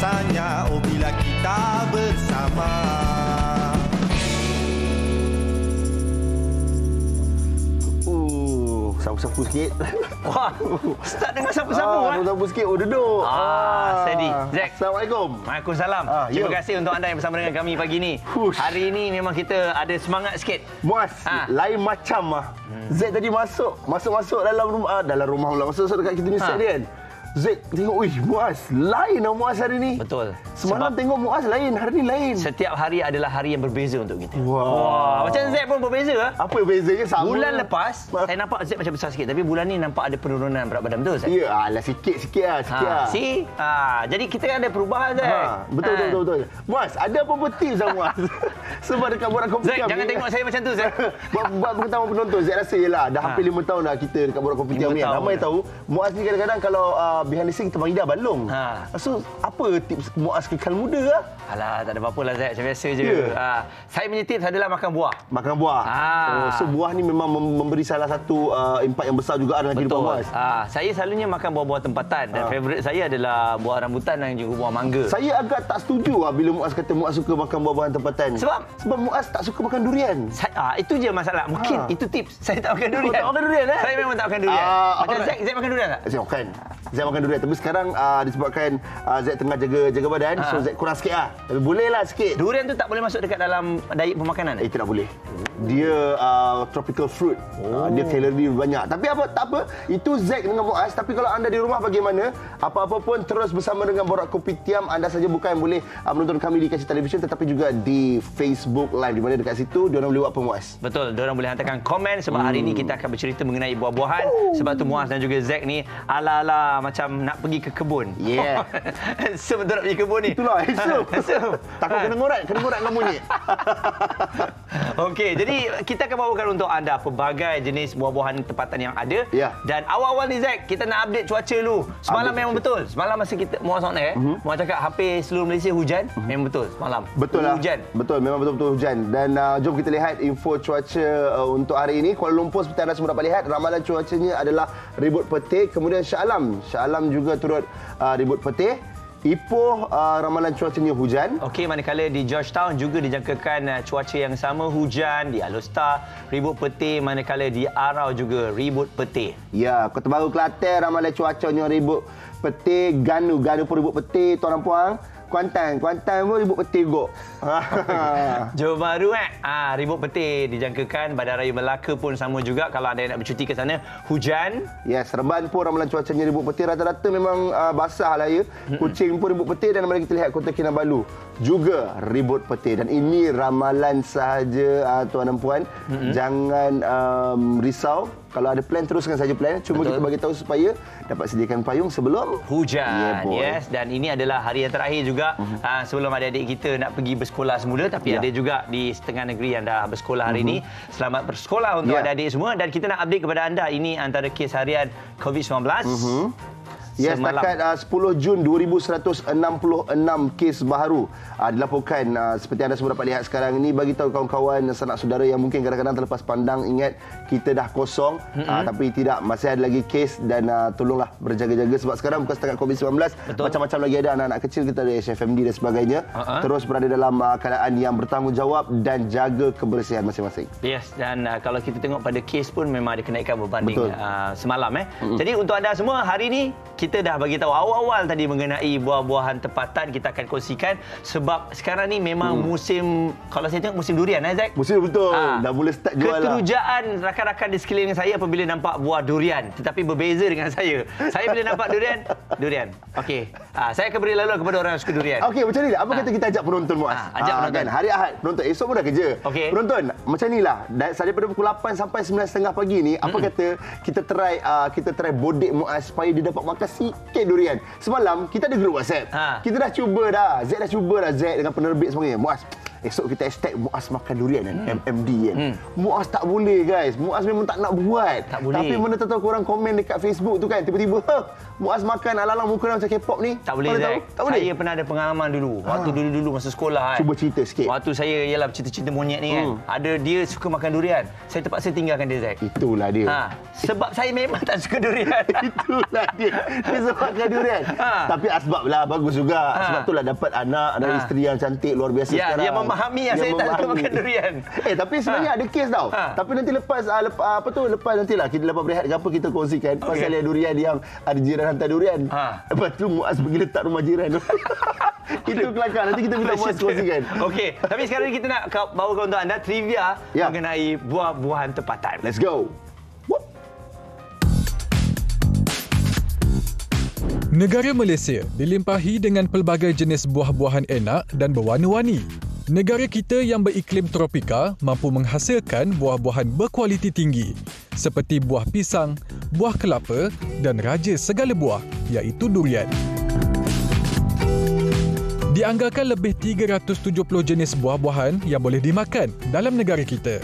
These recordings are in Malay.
rasanya bila kita bersama. Sapu-sapu sikit. Wah, start dengan sapu-sapu. Sapu-sapu sikit. Oh, duduk. Steady. Zack. Assalamualaikum. Waalaikumsalam. Terima kasih untuk anda yang bersama dengan kami pagi ni. Hari ini memang kita ada semangat sikit. Muaz, lain macam Zack tadi masuk dalam rumah pula. Masuk dekat kita ni set dia kan. Zack tengok, Muaz, lain lah Muaz hari ni. Betul. Semalam tengok Muaz lain, hari ni lain. Setiap hari adalah hari yang berbeza untuk kita. Wah. Macam Zack pun berbeza. Apa bezanya? Sama. Bulan lepas, saya nampak Zack macam besar sikit. Tapi bulan ni nampak ada penurunan berat badan. Betul, Zack? Ya, sikit lah. Jadi kita ada perubahan, Zack. Betul. Muaz, ada apa-apa tips lah Muaz? Sebab dekat Borak Kopitiam Zack, jangan tengok saya macam tu, Zack. Buat pengetahuan penonton, Zack rasa yelah, dah hampir 5 tahun dah kita dekat Borak Kopitiam ni. Ramai tahu, Muaz ni kadang-kadang kalau behind the scene kita panggil dia balong. So, apa tips Muaz kekal muda lah? Alah, tak ada apa-apa lah, Zack. Macam biasa je. Saya punya tips adalah makan buah. Makan buah? So, buah ni memang memberi salah satu impak yang besar juga dalam kehidupan Muaz. Saya selalunya makan buah-buah tempatan. Dan favourite saya adalah buah rambutan dan juga buah mangga. Saya agak tak setuju bila Muaz kata Muaz suka makan buah-buahan tempatan. Sebab Muaz tak suka makan durian. Itu je masalah. Mungkin itu tips. Saya tak makan durian. Tak makan durian, Saya memang tak makan durian. Macam Zack makan durian tak? Zack makan durian. Tapi sekarang disebabkan Zack tengah jaga badan, so Zack kurang sikit lah. Tapi boleh lah sikit. Durian tu tak boleh masuk dekat dalam diet pemakanan? Tak boleh. Dia tropical fruit. Dia kalori banyak. Tapi tak apa. Itu Zack dengan Muaz. Tapi kalau anda di rumah bagaimana? Apa-apa pun terus bersama dengan Borak Kopitiam. Anda saja bukan boleh menonton kami di kaca televisyen, tetapi juga di Facebook Live. Di mana dekat situ, diorang boleh buat apa, Muaz? Betul. Diorang boleh hantarkan komen sebab hari ini kita akan bercerita mengenai buah-buahan. Sebab tu Muaz dan juga Zack ni ala-ala macam nak pergi ke kebun. Yeah. Betul nak pergi kebun ni. Itulah, takut kena ngorat dengan monyet. Okey, jadi kita akan bawakan untuk anda pelbagai jenis buah-buahan tempatan yang ada. Dan awal-awal ni, Zack, kita nak update cuaca dulu. Semalam memang betul. Semalam masa kita Muaz on air, Muaz cakap hampir seluruh Malaysia hujan. Memang betul semalam. Betul lah. Hujan. Betul, memang betul-betul hujan. Dan jom kita lihat info cuaca untuk hari ini. Kuala Lumpur seperti anda semua dapat lihat, ramalan cuacanya adalah ribut petir. Kemudian Shah Alam juga turut ribut petir. Ipoh ramalan cuacanya hujan. Okey, manakala di Georgetown juga dijangkakan cuaca yang sama, hujan. Di Alor-Star ribut petir, manakala di Arau juga ribut petir. Ya, Kota Baru Kelantan ramalan cuacanya ribut petir, Ganu pun ribut petir, tuan dan puan. Kuantan pun ribut petir gok. Johor Bahru ribut petir dijangkakan. Bandar Raya Melaka pun sama juga. Kalau anda nak bercuti ke sana, hujan. Ya, Seremban pun ramalan cuacanya ribut petir. Rata-rata memang basah lah ya. Kuching pun ribut petir dan mari kita lihat Kota Kinabalu juga ribut petir. Dan ini ramalan sahaja tuan dan puan. Jangan risau. Kalau ada plan, teruskan saja plan. Cuma kita bagi tahu supaya dapat sediakan payung sebelum hujan. Yes, dan ini adalah hari yang terakhir juga sebelum adik-adik kita nak pergi bersekolah semula. Tapi ada juga di setengah negeri yang dah bersekolah hari ini. Selamat bersekolah untuk adik-adik semua. Dan kita nak update kepada anda, ini antara kes harian COVID-19. Ya, setakat 10 Jun 2166 kes baru dilaporkan. Seperti anda semua dapat lihat sekarang ini, bagi tahu kawan-kawan sanak saudara yang mungkin kadang-kadang terlepas pandang, ingat kita dah kosong, tapi tidak, masih ada lagi kes. Dan tolonglah berjaga-jaga sebab sekarang bukan setakat COVID-19, macam-macam lagi ada anak-anak kecil kita ada HFMD dan sebagainya. Terus berada dalam keadaan yang bertanggungjawab dan jaga kebersihan masing-masing. Yes, dan kalau kita tengok pada kes pun memang ada kenaikan berbanding semalam. Jadi untuk anda semua, hari ini kita dah bagi tahu awal-awal tadi mengenai buah-buahan tempatan. Kita akan kongsikan sebab sekarang ni memang musim, kalau saya tengok musim durian, Zack. Musim betul. Dah mula start jual lah. Keterujaan rakan-rakan di sekeliling saya apabila nampak buah durian. Tetapi berbeza dengan saya. Saya bila nampak durian. Okey. Saya akan beri laluan kepada orang yang suka durian. Okey, macam ni lah. Apa kata kita ajak penonton, Muaz? Ajak penonton. Kan? Hari Ahad, penonton. Esok pun dah kerja. Okey. Penonton, macam ni lah. Daripada pukul 8 sampai 9.30 pagi ni, apa kata kita try bodek Muaz supaya dia dapat makan sikit durian. Semalam kita ada grup WhatsApp. Kita dah cuba dah. Zack dah cuba dah, Zack dengan penerbit semuanya. Muaz, esok kita hashtag Muaz makan durian kan, MMD kan. Muaz tak boleh guys, Muaz memang tak nak buat. Tak boleh. Tapi mana tahu korang komen dekat Facebook tu kan, tiba-tiba Muaz makan alang-alang muka dia macam K-pop ni. Tak boleh, Zack. Tak boleh. Saya pernah ada pengalaman dulu. Waktu dulu masa sekolah kan. Cuba cerita sikit. Waktu saya ialah cinta-cinta monyet ni kan. Ada dia suka makan durian. Saya terpaksa tinggalkan dia, Zack. Itulah dia. Sebab saya memang tak suka durian. Itulah dia. Dia suka makan durian. Tapi asbab lah bagus juga. Sebab itulah dapat anak dan isteri yang cantik luar biasa sekarang. Dia memahami yang saya tak suka makan durian. Tapi sebenarnya ada kes tau. Tapi nanti lepas lepas nantilah kita lepas berehat ke apa kita kongsikan pasal durian yang ada jiran hantar durian. Lepas tu Muaz pergi letak rumah jiran. Itu kelakar. Nanti kita minta Muaz kongsikan. Okey, tapi sekarang ni kita nak bawakan untuk anda trivia mengenai buah-buahan tempatan. Let's go. Negara Malaysia dilimpahi dengan pelbagai jenis buah-buahan enak dan berwarna-warni. Negara kita yang beriklim tropika mampu menghasilkan buah-buahan berkualiti tinggi seperti buah pisang, buah kelapa dan raja segala buah iaitu durian. Dianggarkan lebih 370 jenis buah-buahan yang boleh dimakan dalam negara kita.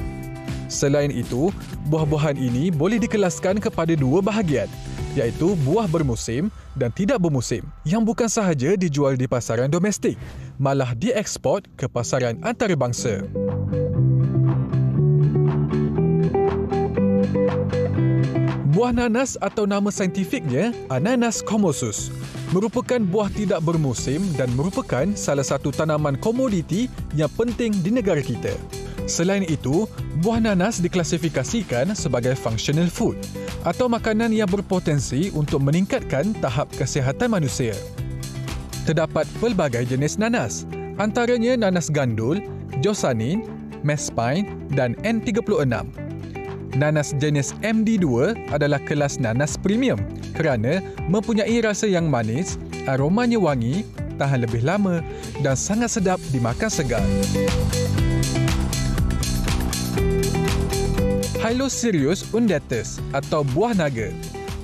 Selain itu, buah-buahan ini boleh dikelaskan kepada dua bahagian, iaitu buah bermusim dan tidak bermusim yang bukan sahaja dijual di pasaran domestik, malah dieksport ke pasaran antarabangsa. Buah nanas atau nama saintifiknya Ananas commosus merupakan buah tidak bermusim dan merupakan salah satu tanaman komoditi yang penting di negara kita. Selain itu, buah nanas diklasifikasikan sebagai functional food atau makanan yang berpotensi untuk meningkatkan tahap kesihatan manusia. Terdapat pelbagai jenis nanas, antaranya nanas gandul, josanin, mespine dan N36. Nanas jenis MD2 adalah kelas nanas premium kerana mempunyai rasa yang manis, aromanya wangi, tahan lebih lama dan sangat sedap dimakan segar. Hylocereus undatus atau buah naga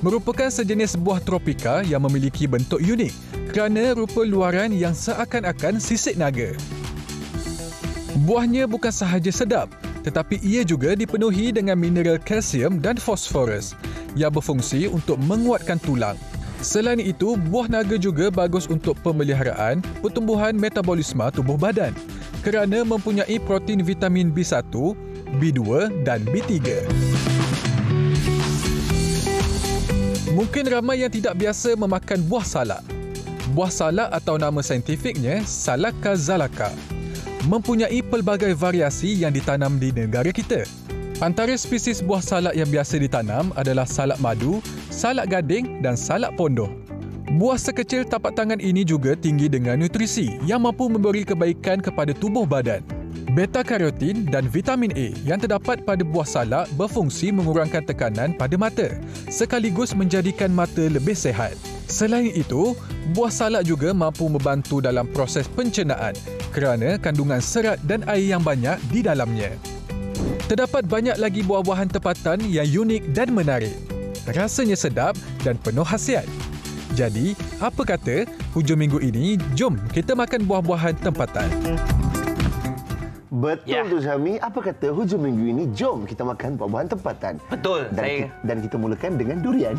merupakan sejenis buah tropika yang memiliki bentuk unik kerana rupa luaran yang seakan-akan sisik naga. Buahnya bukan sahaja sedap, tetapi ia juga dipenuhi dengan mineral kalsium dan fosforus yang berfungsi untuk menguatkan tulang. Selain itu, buah naga juga bagus untuk pemeliharaan pertumbuhan metabolisme tubuh badan kerana mempunyai protein vitamin B1, B2 dan B3. Mungkin ramai yang tidak biasa memakan buah salak. Buah salak atau nama saintifiknya Salaka zalaka mempunyai pelbagai variasi yang ditanam di negara kita. Antara spesies buah salak yang biasa ditanam adalah salak madu, salak gading dan salak pondoh. Buah sekecil tapak tangan ini juga tinggi dengan nutrisi yang mampu memberi kebaikan kepada tubuh badan. Beta-karotin dan vitamin A yang terdapat pada buah salak berfungsi mengurangkan tekanan pada mata sekaligus menjadikan mata lebih sihat. Selain itu, buah salak juga mampu membantu dalam proses pencernaan kerana kandungan serat dan air yang banyak di dalamnya. Terdapat banyak lagi buah-buahan tempatan yang unik dan menarik. Rasanya sedap dan penuh khasiat. Jadi, apa kata hujung minggu ini jom kita makan buah-buahan tempatan. Betul tu Syami. Apa kata hujung minggu ini jom kita makan buah-buahan tempatan. Betul. Dan kita mulakan dengan durian.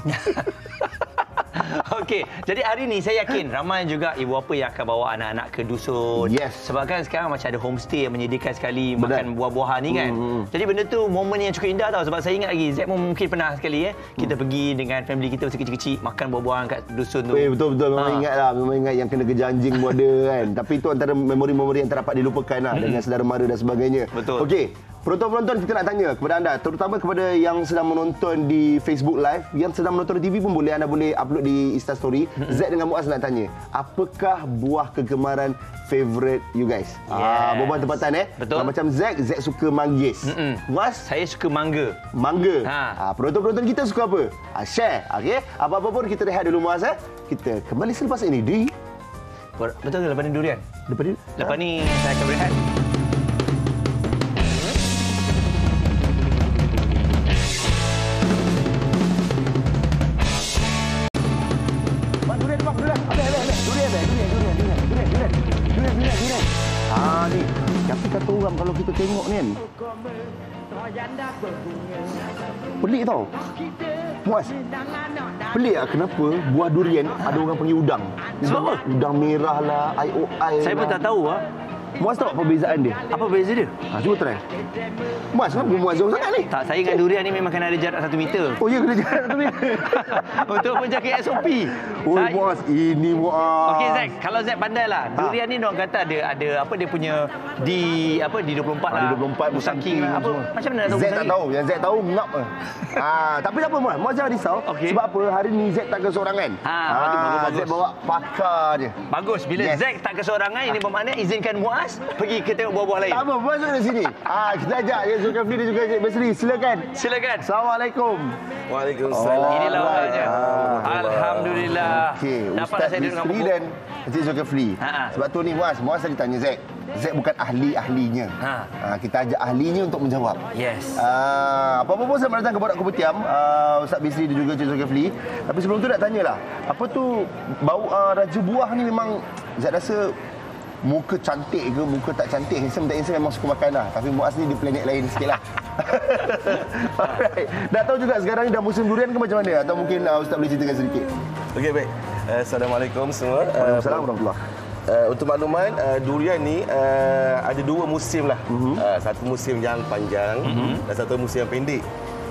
Okey, jadi hari ni saya yakin ramai juga ibu bapa yang akan bawa anak-anak ke dusun. Yes. Sebab kan sekarang macam ada homestay yang menyediakan sekali makan buah-buahan ni kan. Jadi benda tu momen yang cukup indah tau. Sebab saya ingat lagi, Zack mungkin pernah sekali kita pergi dengan family kita masa kecil-kecil makan buah-buahan kat dusun tu. Betul-betul memang ingat lah. Memang ingat yang kena kejar anjing pun ada kan. Tapi itu antara memori-memori yang tak dapat dilupakan lah dengan saudara mara dan sebagainya. Betul. Okey. Penonton-penonton, kita nak tanya kepada anda, terutama kepada yang sedang menonton di Facebook Live, yang sedang menonton di TV pun boleh, anda boleh upload di Insta Story. Zack dengan Muaz nak tanya, apakah buah kegemaran favourite you guys? Buah-buahan tempatan Betul. Kalau macam Zack suka manggis. Muaz? Saya suka mangga. Mangga. Penonton-penonton kita suka apa? Share. Okey. Apa-apa pun kita rehat dulu Muaz. Kita kembali selepas ini di... Betul ke lepas ni durian? Lepas ni saya akan berehat. Ni, tapi kata orang kalau kita tengok ni kan, pelik tau. Muaz, pelik lah kenapa buah durian ada orang panggil udang. Udang merah lah, IOI Saya pun lah. tak tahu ah. Muaz tahu apa perbezaan dia? Apa beza dia? Cuba try. Muaz, kenapa Muaz jauh sangat ni? Tak, saya dengan durian ni memang kena ada jarak 1 meter. Oh ya, kena jarak tu ni. Untuk menjaga SOP. Oh Muaz, ini Muaz. Okey Zack, kalau Zack pandai lah. Durian ni orang kata ada apa dia punya di 24 lah. Di 24 Musangking lah. Apa macam mana nak tahu? Z tak tahu. Yang Z tahu ngap. Tapi tak apa Muaz. Muaz jangan risau. Okey. Sebab apa? Hari ni Z tak keseorangan. Bagus. Z bawa pakar dia. Bagus. Bila Yes. Zack tak keseorangan, ini bermakna izinkan Muaz pergi ke tengok buah-buah lain. Tak apa, Muaz ada sini. Kita ajak Cik Zulkifli dan juga Cik Basri. Silakan. Silakan. Assalamualaikum. Waalaikumsalam. Inilah orangnya. Alhamdulillah. Okey, Dapat Ustaz saya duduk dengan Basri buku. dan Cik Zulkifli. Sebab tu ni Muaz tadi tanya Z. Z bukan ahli-ahlinya. Kita ajak ahlinya untuk menjawab. Yes. Apa-apa pun saya datang ke Borak Kopitiam, Ustaz Basri dan juga Cik Zulkifli. Tapi sebelum tu nak tanyalah, apa tu bau raja buah ni memang Z rasa muka cantik ke, muka tak cantik, handsome tak handsome memang suka makan lah. Tapi Muaz ni di planet lain sikit lah. Alright. Dah tahu juga sekarang ni dah musim durian ke macam mana? Atau mungkin Ustaz boleh ceritakan sedikit? Okey, baik. Assalamualaikum semua. Waalaikumsalam warahmatullahi. Untuk makluman, durian ni ada 2 musim lah. Satu musim yang panjang dan satu musim yang pendek.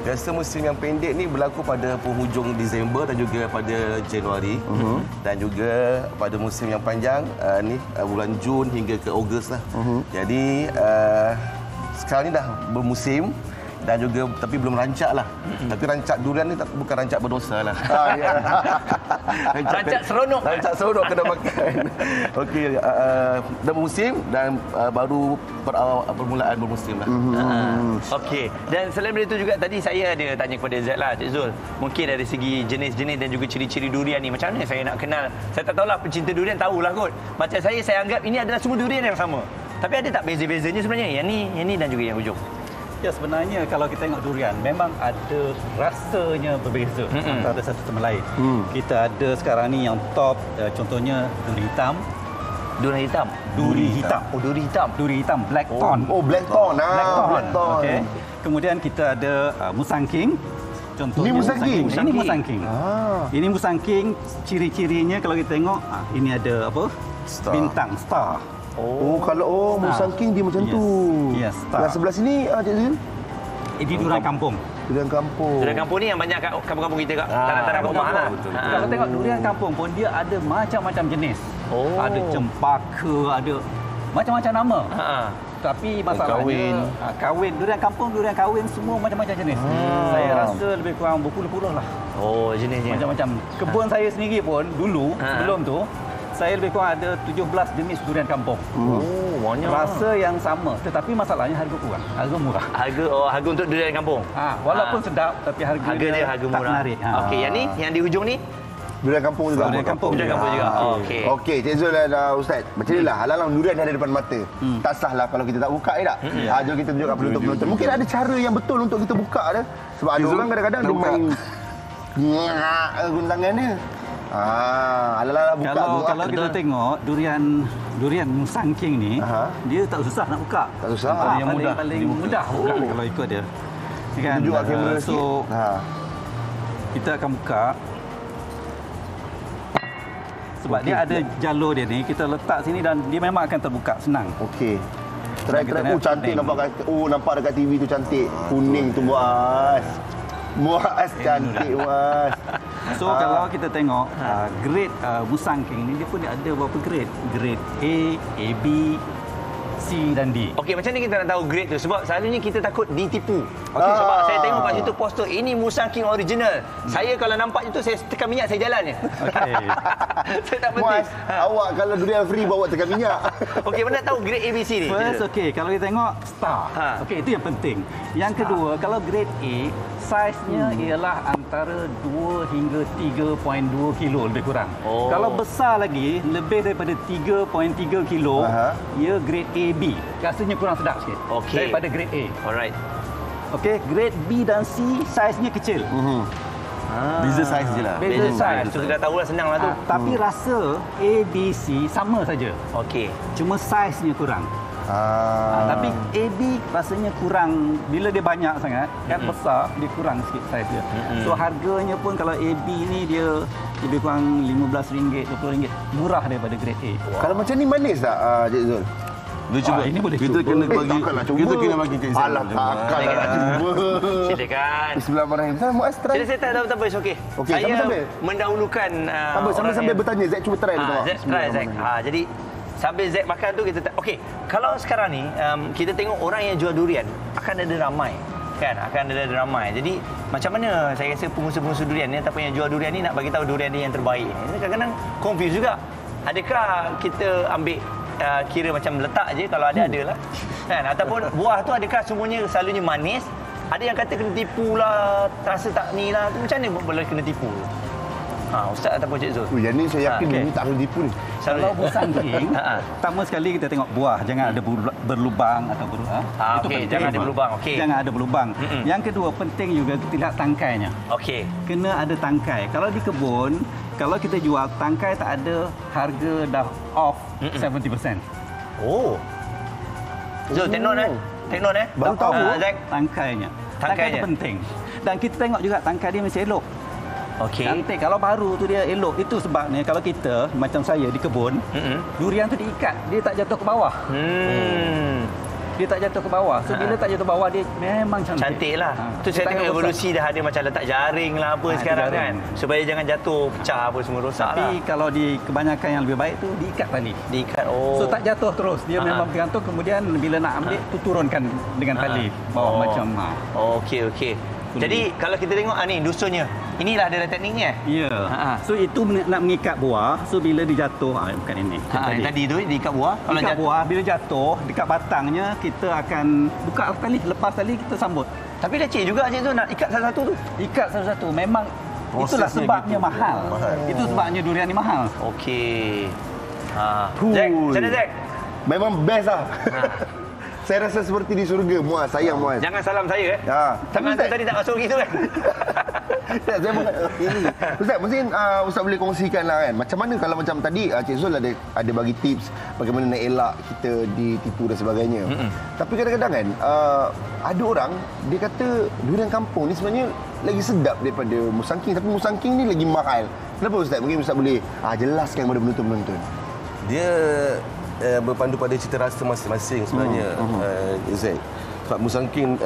Biasa musim yang pendek ni berlaku pada penghujung Disember dan juga pada Januari. Dan juga pada musim yang panjang ni bulan Jun hingga ke Ogos lah. Jadi sekarang ni dah bermusim dan juga tapi belum rancak lah. Tapi rancak durian ni bukan rancak berdosa lah. Rancak seronok. Rancak seronok kena makan. Okey, dah musim dan baru permulaan bermusim lah. Okey. Dan selain daripada itu juga tadi saya ada tanya kepada Zack lah, Cik Zul. Mungkin dari segi jenis-jenis dan juga ciri-ciri durian ni macam mana saya nak kenal. Saya tak tahulah pencinta durian tahulah kot. Macam saya anggap ini adalah semua durian yang sama. Tapi ada tak beza-bezanya sebenarnya? Yang ni dan juga yang hujung. Ya, sebenarnya kalau kita tengok durian memang ada rasanya berbeza antara satu sama lain. Kita ada sekarang ni yang top, contohnya duri hitam. Durian hitam. Duri hitam. Oh, duri hitam. Duri hitam blackthorn. Blackthorn. Blackthorn. Okey. Kemudian kita ada musangking. Contohnya Ini musangking. Ini musangking. Ini musangking, ciri-cirinya kalau kita tengok, ini ada apa? Star. Bintang, star. Kalau musangking dia macam tu. Yes, Yang sebelah sini Cik Zul? Ini durian kampung. Durian kampung. Durian kampung ni yang banyak kat kampung-kampung kita kat tanah-tanah rumah lah. Kalau tengok durian kampung pun dia ada macam-macam jenis. Ada cempaka, ada macam-macam nama. Tapi masalahnya kahwin, durian kampung, durian kahwin semua macam-macam jenis. Saya rasa lebih kurang berpuluh-puluh lah. Oh, jenisnya. Macam-macam. Kebun saya sendiri pun dulu sebelum tu saya lebih kurang ada 17 jenis durian kampung. Oh, banyak. Rasa yang sama, tetapi masalahnya harga kurang, harga murah. Harga untuk durian kampung. Walaupun sedap tapi harga dia tak murah. menarik. Okey, yang ni yang di hujung ni Durian kampung juga. Durian kampung juga. Okey. Okey, Cik Zul dan Ustaz. Macam inilah halalang durian ada depan mata. Tak sahlah kalau kita tak buka tak? Jom kita tunjukkan penonton-penonton. Mungkin ada cara yang betul untuk kita buka dah. Sebab ada orang kadang-kadang dia main guntangan dia. Ala-ala buka. Kalau kita tengok durian musangking ni, dia tak susah nak buka. Tak susah. Paling mudah buka kalau ikut dia. Kan? Tunjuk kamera sikit. So kita akan buka. Sebab dia ada jalur dia ni, kita letak sini dan dia memang akan terbuka senang. Okey. Try. Cantik nampak dekat TV tu cantik. Kuning tu Muaz. Muaz cantik Muaz. So kalau kita tengok grade musangking ni dia pun ada beberapa grade. Grade A, AB, C dan D. Okey, macam ni kita nak tahu grade tu sebab selalunya kita takut ditipu. Okey, sebab saya tengok kat situ poster ini musangking original. Saya kalau nampak itu saya tekan minyak saya jalan je. Okey. Saya tak berhenti. Muaz, awak kalau durian free bawa tekan minyak. Okey, mana tahu grade ABC ni? First, okey, kalau kita tengok star. Okey, itu yang penting. Yang kedua, kalau grade A, saiznya ialah antara 2 hingga 3.2 kilo lebih kurang. Kalau besar lagi, lebih daripada 3.3 kilo, ia grade AB. Rasanya kurang sedap sikit daripada grade A. Alright. Okey, grade B dan C saiznya kecil. Beza saiz je lah. Beza saiz. So kita dah tahu lah, senang lah tu. Tapi rasa A, B, C sama saja. Okey. Cuma saiznya kurang. Tapi AB rasanya kurang. Bila dia banyak sangat, kan besar, dia kurang sikit saiz dia. So harganya pun kalau AB ni dia lebih kurang RM15, RM20, murah daripada grade A. Kalau macam ni manis tak, Cik Zul? Dia cuba. Ini boleh kita cuba. kena bagi. Takkanlah cuba. Kita kena bagi Cik Zain. Alah, takkanlah cuba. Silakan. Bismillahirrahmanirrahim. Saya Muaz try. Jadi saya tak tahu tak apa, okey. Okey, Saya sambil-sambil. mendahulukan Sambil bertanya, Zack cuba try dulu. Zack try Zack. Jadi sambil Zack makan tu kita okey. Kalau sekarang ni kita tengok orang yang jual durian akan ada ramai. Kan akan ada ramai. Jadi macam mana saya rasa pengusaha-pengusaha durian ni ataupun yang jual durian ni nak bagi tahu durian ni yang terbaik. Kadang-kadang confuse juga. Adakah kita ambil kira macam letak je kalau ada lah. Kan ataupun buah tu adakah semuanya selalunya manis? Ada yang kata kena tipu lah, rasa tak ni lah. Macam mana boleh kena tipu? Ustaz ataupun Cik Zul. Yang ni saya yakin ni tak boleh tipu ni. Kalau bersanding, pertama sekali kita tengok buah jangan ada berlubang atau itu Okey, penting. jangan ada berlubang. Okey. Jangan ada berlubang. Yang kedua penting juga kita lihat tangkainya. Okey. Kena ada tangkai. Kalau di kebun, kalau kita jual tangkai tak ada, harga dah off 70%. Oh. Zul, take note Take note Baru tahu. Zack. Tangkainya. Tangkai itu penting. Dan kita tengok juga tangkai dia mesti elok. Okey. Cantik. Kalau baru tu dia elok. Itu sebabnya kalau kita, macam saya di kebun, durian tu diikat. Dia tak jatuh ke bawah. Dia tak jatuh ke bawah. So, bila tak jatuh ke bawah, dia memang cantik. Cantik lah. Tu saya tengok evolusi dah ada macam letak jaring lah apa sekarang kan. Supaya jangan jatuh, pecah apa semua rosak lah. Tapi kalau di kebanyakan yang lebih baik tu, diikat tali. Diikat, So, tak jatuh terus. Dia memang bergantung. Kemudian bila nak ambil, tu turunkan dengan tali. Bawah macam. Okey. Jadi kalau kita tengok ni dusunnya. Inilah ada tekniknya. Ya. So itu nak mengikat buah. So bila dia jatuh, bukan ini. Tadi tu diikat buah. Kalau ikat buah bila jatuh dekat batangnya kita akan buka tali, lepas tali kita sambut. Tapi leceh juga Cik Zul nak ikat satu-satu tu. Ikat satu-satu memang itulah sebabnya gitu. mahal. Itu sebabnya durian ni mahal. Okey. Zack, macam mana Zack? Memang best lah. Saya rasa seperti di surga, Muaz. Sayang Muaz. Jangan salam saya Tangan tu tadi tak masuk gitu kan. Tak, saya bukan ini. Ustaz, mungkin Ustaz boleh kongsikan lah kan. Macam mana kalau macam tadi Cik Zul ada bagi tips bagaimana nak elak kita ditipu dan sebagainya. Tapi kadang-kadang kan ada orang dia kata durian kampung ni sebenarnya lagi sedap daripada musangking, tapi musangking ni lagi mahal. Kenapa Ustaz? Mungkin Ustaz boleh jelaskan kepada penonton-penonton. Dia berpandu pada cita rasa masing-masing sebenarnya, Zain. Sebab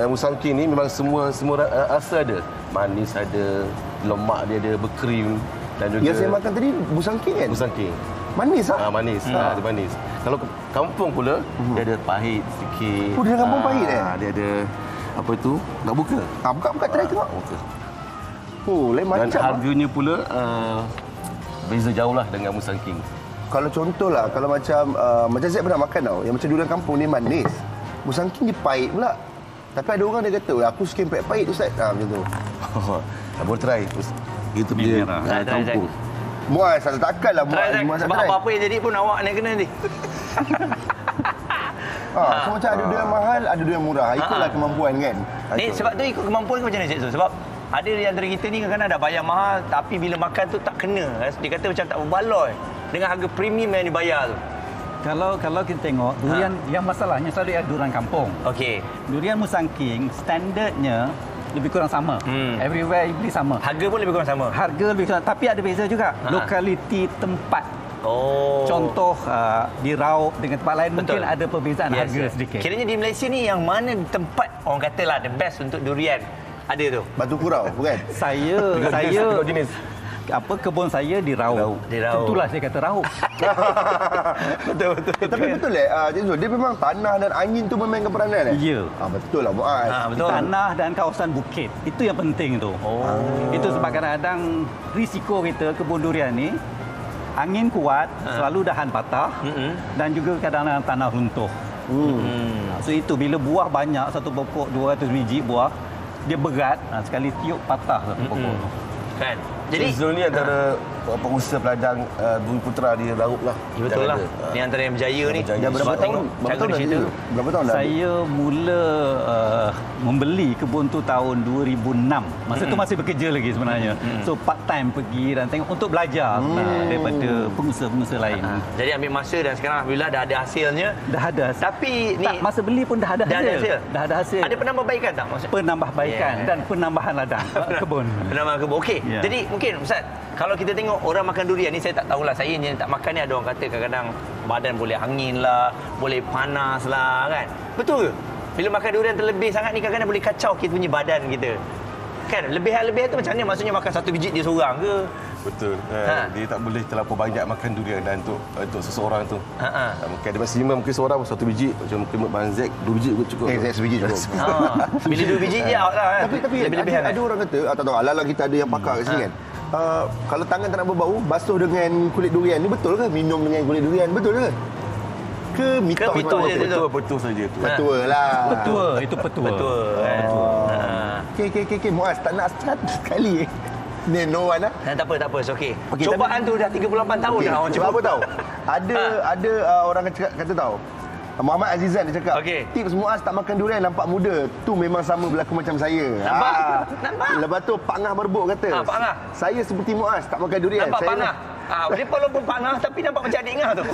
musangking ni memang semua rasa ada. Manis ada, lemak dia ada, berkrim dan juga. Yang saya makan tadi musangking kan? Musangking. Manis ah? Manis. Dia manis. Kalau kampung pula dia ada pahit sikit. Oh, dia ada kampung pahit Dia ada apa tu? Nak buka? Buka try tengok. Buka. Oh, lain Dan macam. harganya pula beza jauh lah dengan musangking. Kalau contohlah, kalau macam saya pernah makan tau, yang macam durian kampung ni manis. Musangking dia pahit pula. Tapi ada orang dia kata, aku suka yang pahit-pahit Ustaz. Macam tu. Boleh try. Itu dia kampung. Muaz, takkanlah Muaz. Sebab apa-apa yang jadi pun awak nak kena nanti. So macam ada durian mahal, ada durian murah. Itulah kemampuan kan. Ni sebab tu ikut kemampuan ke macam mana Cik Zul? Sebab ada di antara kita ni kadang-kadang dah bayar mahal tapi bila makan tu tak kena. Dia kata macam tak berbaloi dengan harga premium yang dibayar tu. Kalau kita tengok durian yang masalahnya selalu ada durian kampung. Okey. Durian musangking standardnya lebih kurang sama. Everywhere beli sama. Harga pun lebih kurang sama. Harga lebih kurang, tapi ada beza juga. Lokaliti tempat. Contoh di Raub dengan tempat lain mungkin ada perbezaan harga sedikit. Kiranya di Malaysia ni yang mana tempat orang katalah the best untuk durian ada tu? Batu Kurau, bukan? Saya kebun saya di Raub. Tentulah saya kata Raub. Betul. Tapi betul Cik Zul, dia memang tanah dan angin tu memainkan peranan Ya. Betul lah Muaz. Betul. Tanah dan kawasan bukit. Itu yang penting tu. Itu sebab kadang-kadang risiko kita kebun durian ni angin kuat, selalu dahan patah dan juga kadang-kadang tanah runtuh. So itu bila buah banyak, satu pokok 200 biji buah, dia berat, sekali tiup patah satu pokok tu. Kan? Jadi Zul ni antara pengusaha peladang Bumi Putra di Laut lah. betul lah. Ni antara yang berjaya ni. Dah berapa tahun? Berapa tahun dah? Berapa tahun dah? Saya mula membeli kebun tu tahun 2006. Masa tu masih bekerja lagi sebenarnya. So part time pergi dan tengok untuk belajar daripada pengusaha-pengusaha lain. Jadi ambil masa dan sekarang alhamdulillah dah ada hasilnya. Dah ada. Tapi ni Tak, masa beli pun dah ada dah ada hasil. hasil. Dah ada hasil. Ada penambahbaikan tak maksud? Penambahbaikan dan penambahan ladang kebun. Penambahan kebun. Okey. Ya. Jadi mungkin Ustaz, kalau kita tengok orang makan durian ni, saya tak tahulah, saya yang tak makan ni, ada orang kata kadang-kadang badan boleh angin lah, boleh panas lah kan. Betul ke? Bila makan durian terlebih sangat ni kadang-kadang boleh kacau kita punya badan kita. Kan lebihan-lebihan tu macam mana? Maksudnya makan satu biji dia seorang ke? Betul. Dia tak boleh terlalu banyak makan durian dan untuk seseorang tu. Mungkin ada maksimum mungkin seorang satu biji, macam mungkin Bang Zack 2 biji cukup. Zack sebiji cukup. Bila 2 biji je out lah kan. Tapi lebih-lebihan ada orang kata, tak tahu, ala-ala kita ada yang pakar kat sini kan. Kalau tangan tak nak berbau, basuh dengan kulit durian. Ni betul ke minum dengan kulit durian? Betul ke? Ke mitos? Betul saja tu. Betul lah. Petua, itu petua. Betul. Okey. Muaz tak nak start sekali. Ni no one lah. Tak apa. It's okey. Okey, Cobaan tu dah 38 tahun dah orang Sebab cuba. apa tahu? Ada orang kata tahu. Muhammad Azizan dia cakap, Okey. tips Muaz tak makan durian nampak muda. Tu memang sama berlaku macam saya. Nampak? Lepas tu Pak Ngah Berbuk kata, Pak Ngah. saya seperti Muaz tak makan durian. Nampak Saya Pak Ngah? Dia walaupun Pak Ngah tapi nampak macam adik Ngah tu.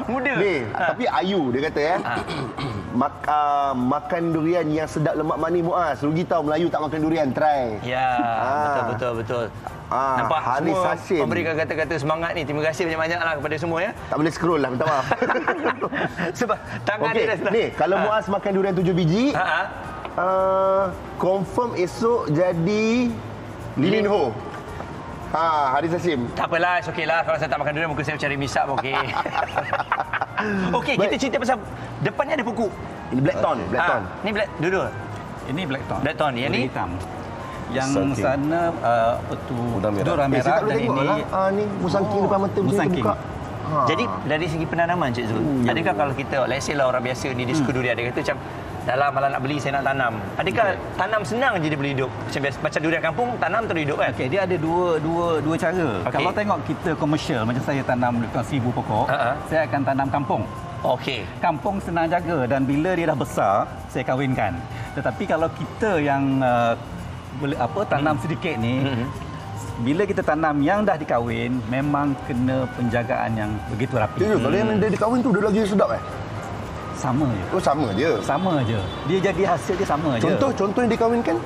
Muda. Ni, tapi Ayu dia kata makan durian yang sedap lemak manis Muaz. Rugi tahu Melayu tak makan durian, try. Ya, betul. Nampak Haris semua Hashim memberikan kata-kata semangat ni. Terima kasih banyak-banyaklah kepada semua ya. tak boleh scroll lah, minta maaf. Sebab tangan Okey, dia dah sedap. ni kalau Muaz makan durian 7 biji, confirm esok jadi Lee Min Ho. Haris Hashim. Tak apalah, okey lah. Kalau saya tak makan durian, mungkin saya cari misap okey. Okey, kita cerita pasal depannya ada pokok. Ini Blackthorn. Ni black dulu. Ini blackthorn. Blackthorn, yang ni hitam. Yang Musangking. sana apa tu Udang merah. udang merah Saya tak dan boleh tengok ini lah. Ni musangking depan mata macam ni musangking. buka. Jadi dari segi penanaman Cik Zul, adakah kalau kita let's say lah orang biasa ni dia suka durian, dia kata macam dalam malah nak beli saya nak tanam. Adakah tanam senang je dia boleh hidup? Macam biasa macam durian kampung tanam terus hidup kan? Okey, dia ada dua cara. Okey. Kalau tengok kita komersial macam saya tanam dekat 1000 pokok, saya akan tanam kampung. Okey. Kampung senang jaga dan bila dia dah besar, saya kahwinkan. Tetapi kalau kita yang tanam sedikit ni, bila kita tanam yang dah dikahwin, memang kena penjagaan yang begitu rapi. Kalau yang dia dikahwin tu dia lagi sedap Sama je. Oh sama je. Sama je. Dia jadi hasil dia sama je. Contoh yang dikahwinkan?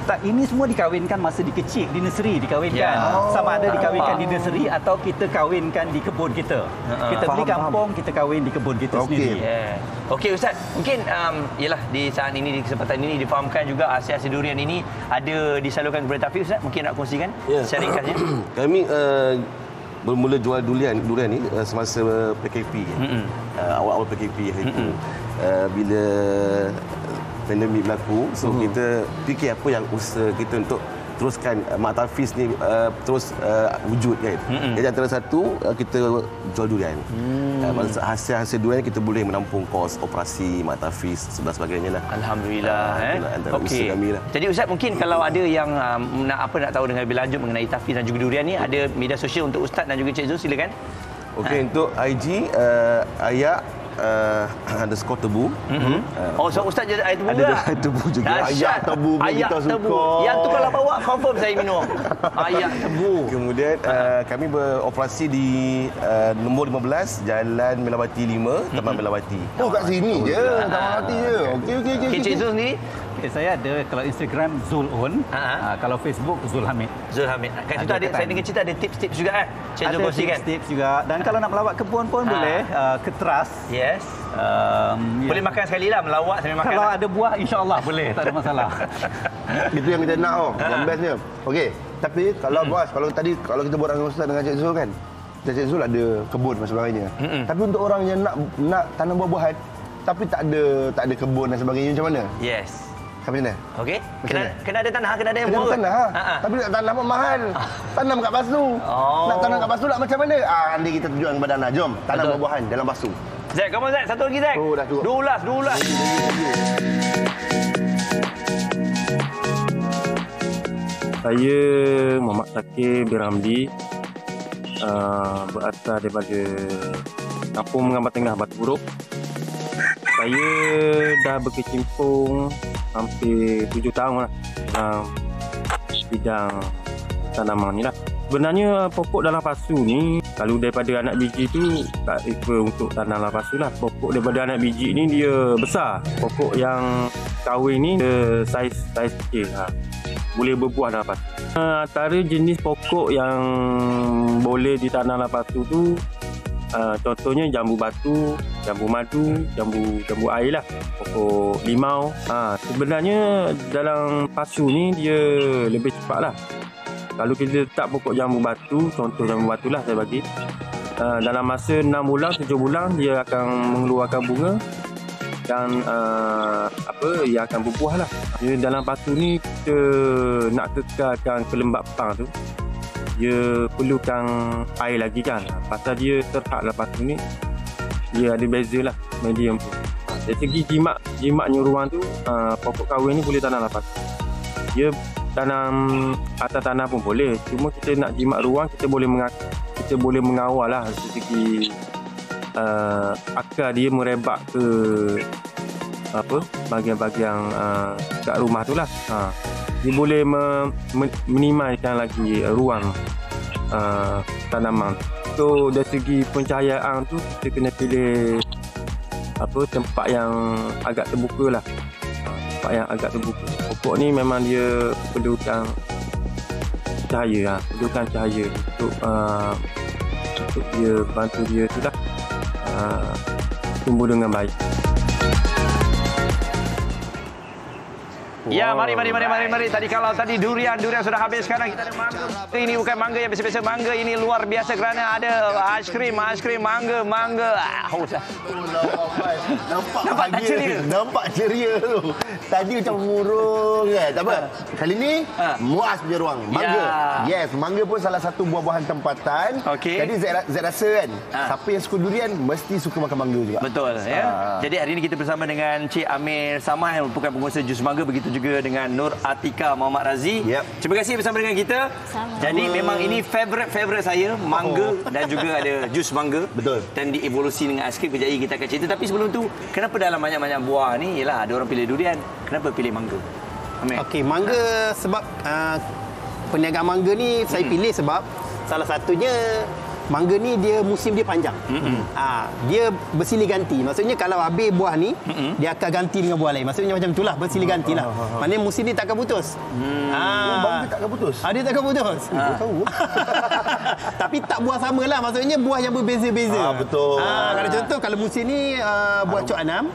Tak, ini semua dikahwinkan masa dikecil, di nursery dikahwinkan. Ya. Sama ada dikahwinkan di nursery atau kita kahwinkan di kebun kita. Kita beli kampung, kita kahwin di kebun kita sendiri. Yeah. Okey Ustaz, mungkin ialah di saat ini, di kesempatan ini difahamkan juga hasil-hasil durian ini ada disalurkan kepada Taufik Ustaz. Mungkin nak kongsikan secara ringkasnya. Kami bermula jual durian ni semasa PKP. Awal-awal PKP hari itu. Bila pandemik berlaku, so kita fikir apa yang usaha kita untuk teruskan Mak Tafiz ni terus wujud kan. Jadi antara satu kita jual durian. Hasil durian kita boleh menampung kos operasi Mak Tafiz dan sebagainya lah. Alhamdulillah. Antara usaha kami lah. Jadi Ustaz, mungkin kalau ada yang nak tahu dengan lebih lanjut mengenai Tafiz dan juga durian ni, ada media sosial untuk Ustaz dan juga Cik Zul, silakan. Okey, untuk IG Ayak _ tebu. So Ustaz je air tebu Ada juga? tebu juga. Ayak tebu pun Ayak kita tebu. suka. Yang tu kalau bawa confirm saya minum. Ayak tebu. Kemudian kami beroperasi di nombor 15 Jalan Melawati 5, Taman Melawati. Oh kat sini je. Taman Melawati je. Okey. Okey, Cik Zul sendiri? Okay, saya ada kalau Instagram Zul On, kalau Facebook Zul Hamid. Zul Hamid. Kat situ ada saya dengar cerita ada tips-tips juga kan? Cik Zul Ada kongsikan. tips juga dan kalau nak melawat kebun pun boleh ke teras. Yes. Boleh makan sekali lah, melawat sambil makan. Kalau lah. ada buah insya-Allah boleh, tak ada masalah. Itu yang kita nak yang bestnya. Okey, tapi kalau bos, kalau kita buat dengan Ustaz dengan Cik Zul kan. Cik Zul ada kebun dan sebagainya. Tapi untuk orang yang nak tanam buah-buahan tapi tak ada kebun dan sebagainya, macam mana? Yes. Macam mana? Okey. Macam Kena ada tanah, kena ada yang Kena murah. tanah. Tapi nak tanam pun mahal. Tanam kat pasu. Nak tanam kat pasu nak macam mana? Nanti kita tunjukkan kepada anda. Jom, tanam buah-buahan dalam pasu. Zack, come on Zack. Satu lagi Zack. Oh, dah cukup. 12. Saya Muhammad Syakir bin Ramli, berasal daripada Kampung Mengambat Tengah, Batu Buruk. Saya dah berkecimpung hampir 7 tahun lah dalam bidang tanaman ni lah. Sebenarnya pokok dalam pasu ni, kalau daripada anak biji tu tak refer untuk tanam dalam pasu lah. Pokok daripada anak biji ni dia besar. Pokok yang kahwin ni dia saiz kecil lah. Boleh berbuah dalam pasu. Antara jenis pokok yang boleh ditanam dalam pasu tu, contohnya jambu batu, jambu madu, jambu air lah, pokok limau. Sebenarnya dalam pasu ni dia lebih cepat lah. Kalau kita letak pokok jambu batu, contoh jambu batu lah saya bagi, dalam masa 6 bulan, 7 bulan dia akan mengeluarkan bunga dan ia akan berbuah lah. Jadi dalam pasu ni kita nak kekalkan kelembapan tu, dia perlukan air lagi kan. Pasal dia terhad dalam pasu ni, dia ada beza lah medium tu. Dari segi jimatnya ruang tu, pokok kahwin ni boleh tanam dalam pasu. Dia tanam atas tanah pun boleh. Cuma kita nak jimat ruang, kita boleh mengawal lah dari segi akar dia merebak ke bahagian-bahagian kat rumah tu lah. Dia boleh minimaliskan lagi ruang tanaman. So dari segi pencahayaan tu kita kena pilih tempat yang agak terbuka lah. Tempat yang agak terbuka. Pokok ni memang dia perlukan cahaya untuk dia bantu dia tu lah tumbuh dengan baik. Ya, mari. Tadi durian sudah habis. Sekarang kita ada mangga. Ini bukan mangga yang biasa-biasa. Mangga ini luar biasa kerana ada aiskrim, mangga. Nampak tak ceria? Nampak ceria tu. Tadi macam murung kan. Tak apa. Kali ni muas punya ruang. Mangga. Yes, mangga pun salah satu buah-buahan tempatan. Okey. Jadi Z rasa kan, siapa yang suka durian mesti suka makan mangga juga. Betul ya. Jadi hari ini kita bersama dengan Cik Amir Samah yang merupakan pengusaha jus mangga, begitu juga dengan Nur Atika Muhammad Razi. Terima kasih bersama dengan kita. Sama. Jadi memang ini favorite saya, mangga dan juga ada jus mangga. Betul. Dan dievolusi dengan aiskrim. Kejap lagi kita akan cerita. Tapi sebelum tu, kenapa dalam banyak-banyak buah ni ialah ada orang pilih durian, kenapa pilih mangga? Amir. Okey, mangga sebab perniagaan mangga ni saya pilih sebab salah satunya mangga ni dia musim dia panjang. Dia bersilih ganti. Maksudnya kalau habis buah ni, dia akan ganti dengan buah lain. Maksudnya macam itulah, bersilih gantilah. Maknanya musim ni tak akan putus. Mangga tak akan putus. Dia tak akan putus. Tahu. Tapi tak buah samalah. Maksudnya buah yang berbeza-beza. Betul. Kalau contoh kalau musim ni buah Cok Anam,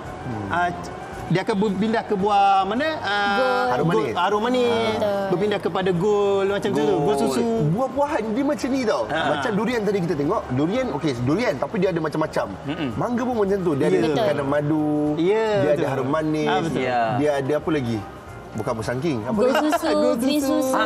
dia akan berpindah ke buah mana? Harum manis. Berpindah kepada gol macam tu. Gol susu. Buah-buahan dia macam ni tau. Macam durian tadi kita tengok. Durian tapi dia ada macam-macam. Mangga pun macam tu. Dia ada kandang madu. Dia ada harum manis. Dia ada apa lagi? Bukan musangking. Gol susu, green susu.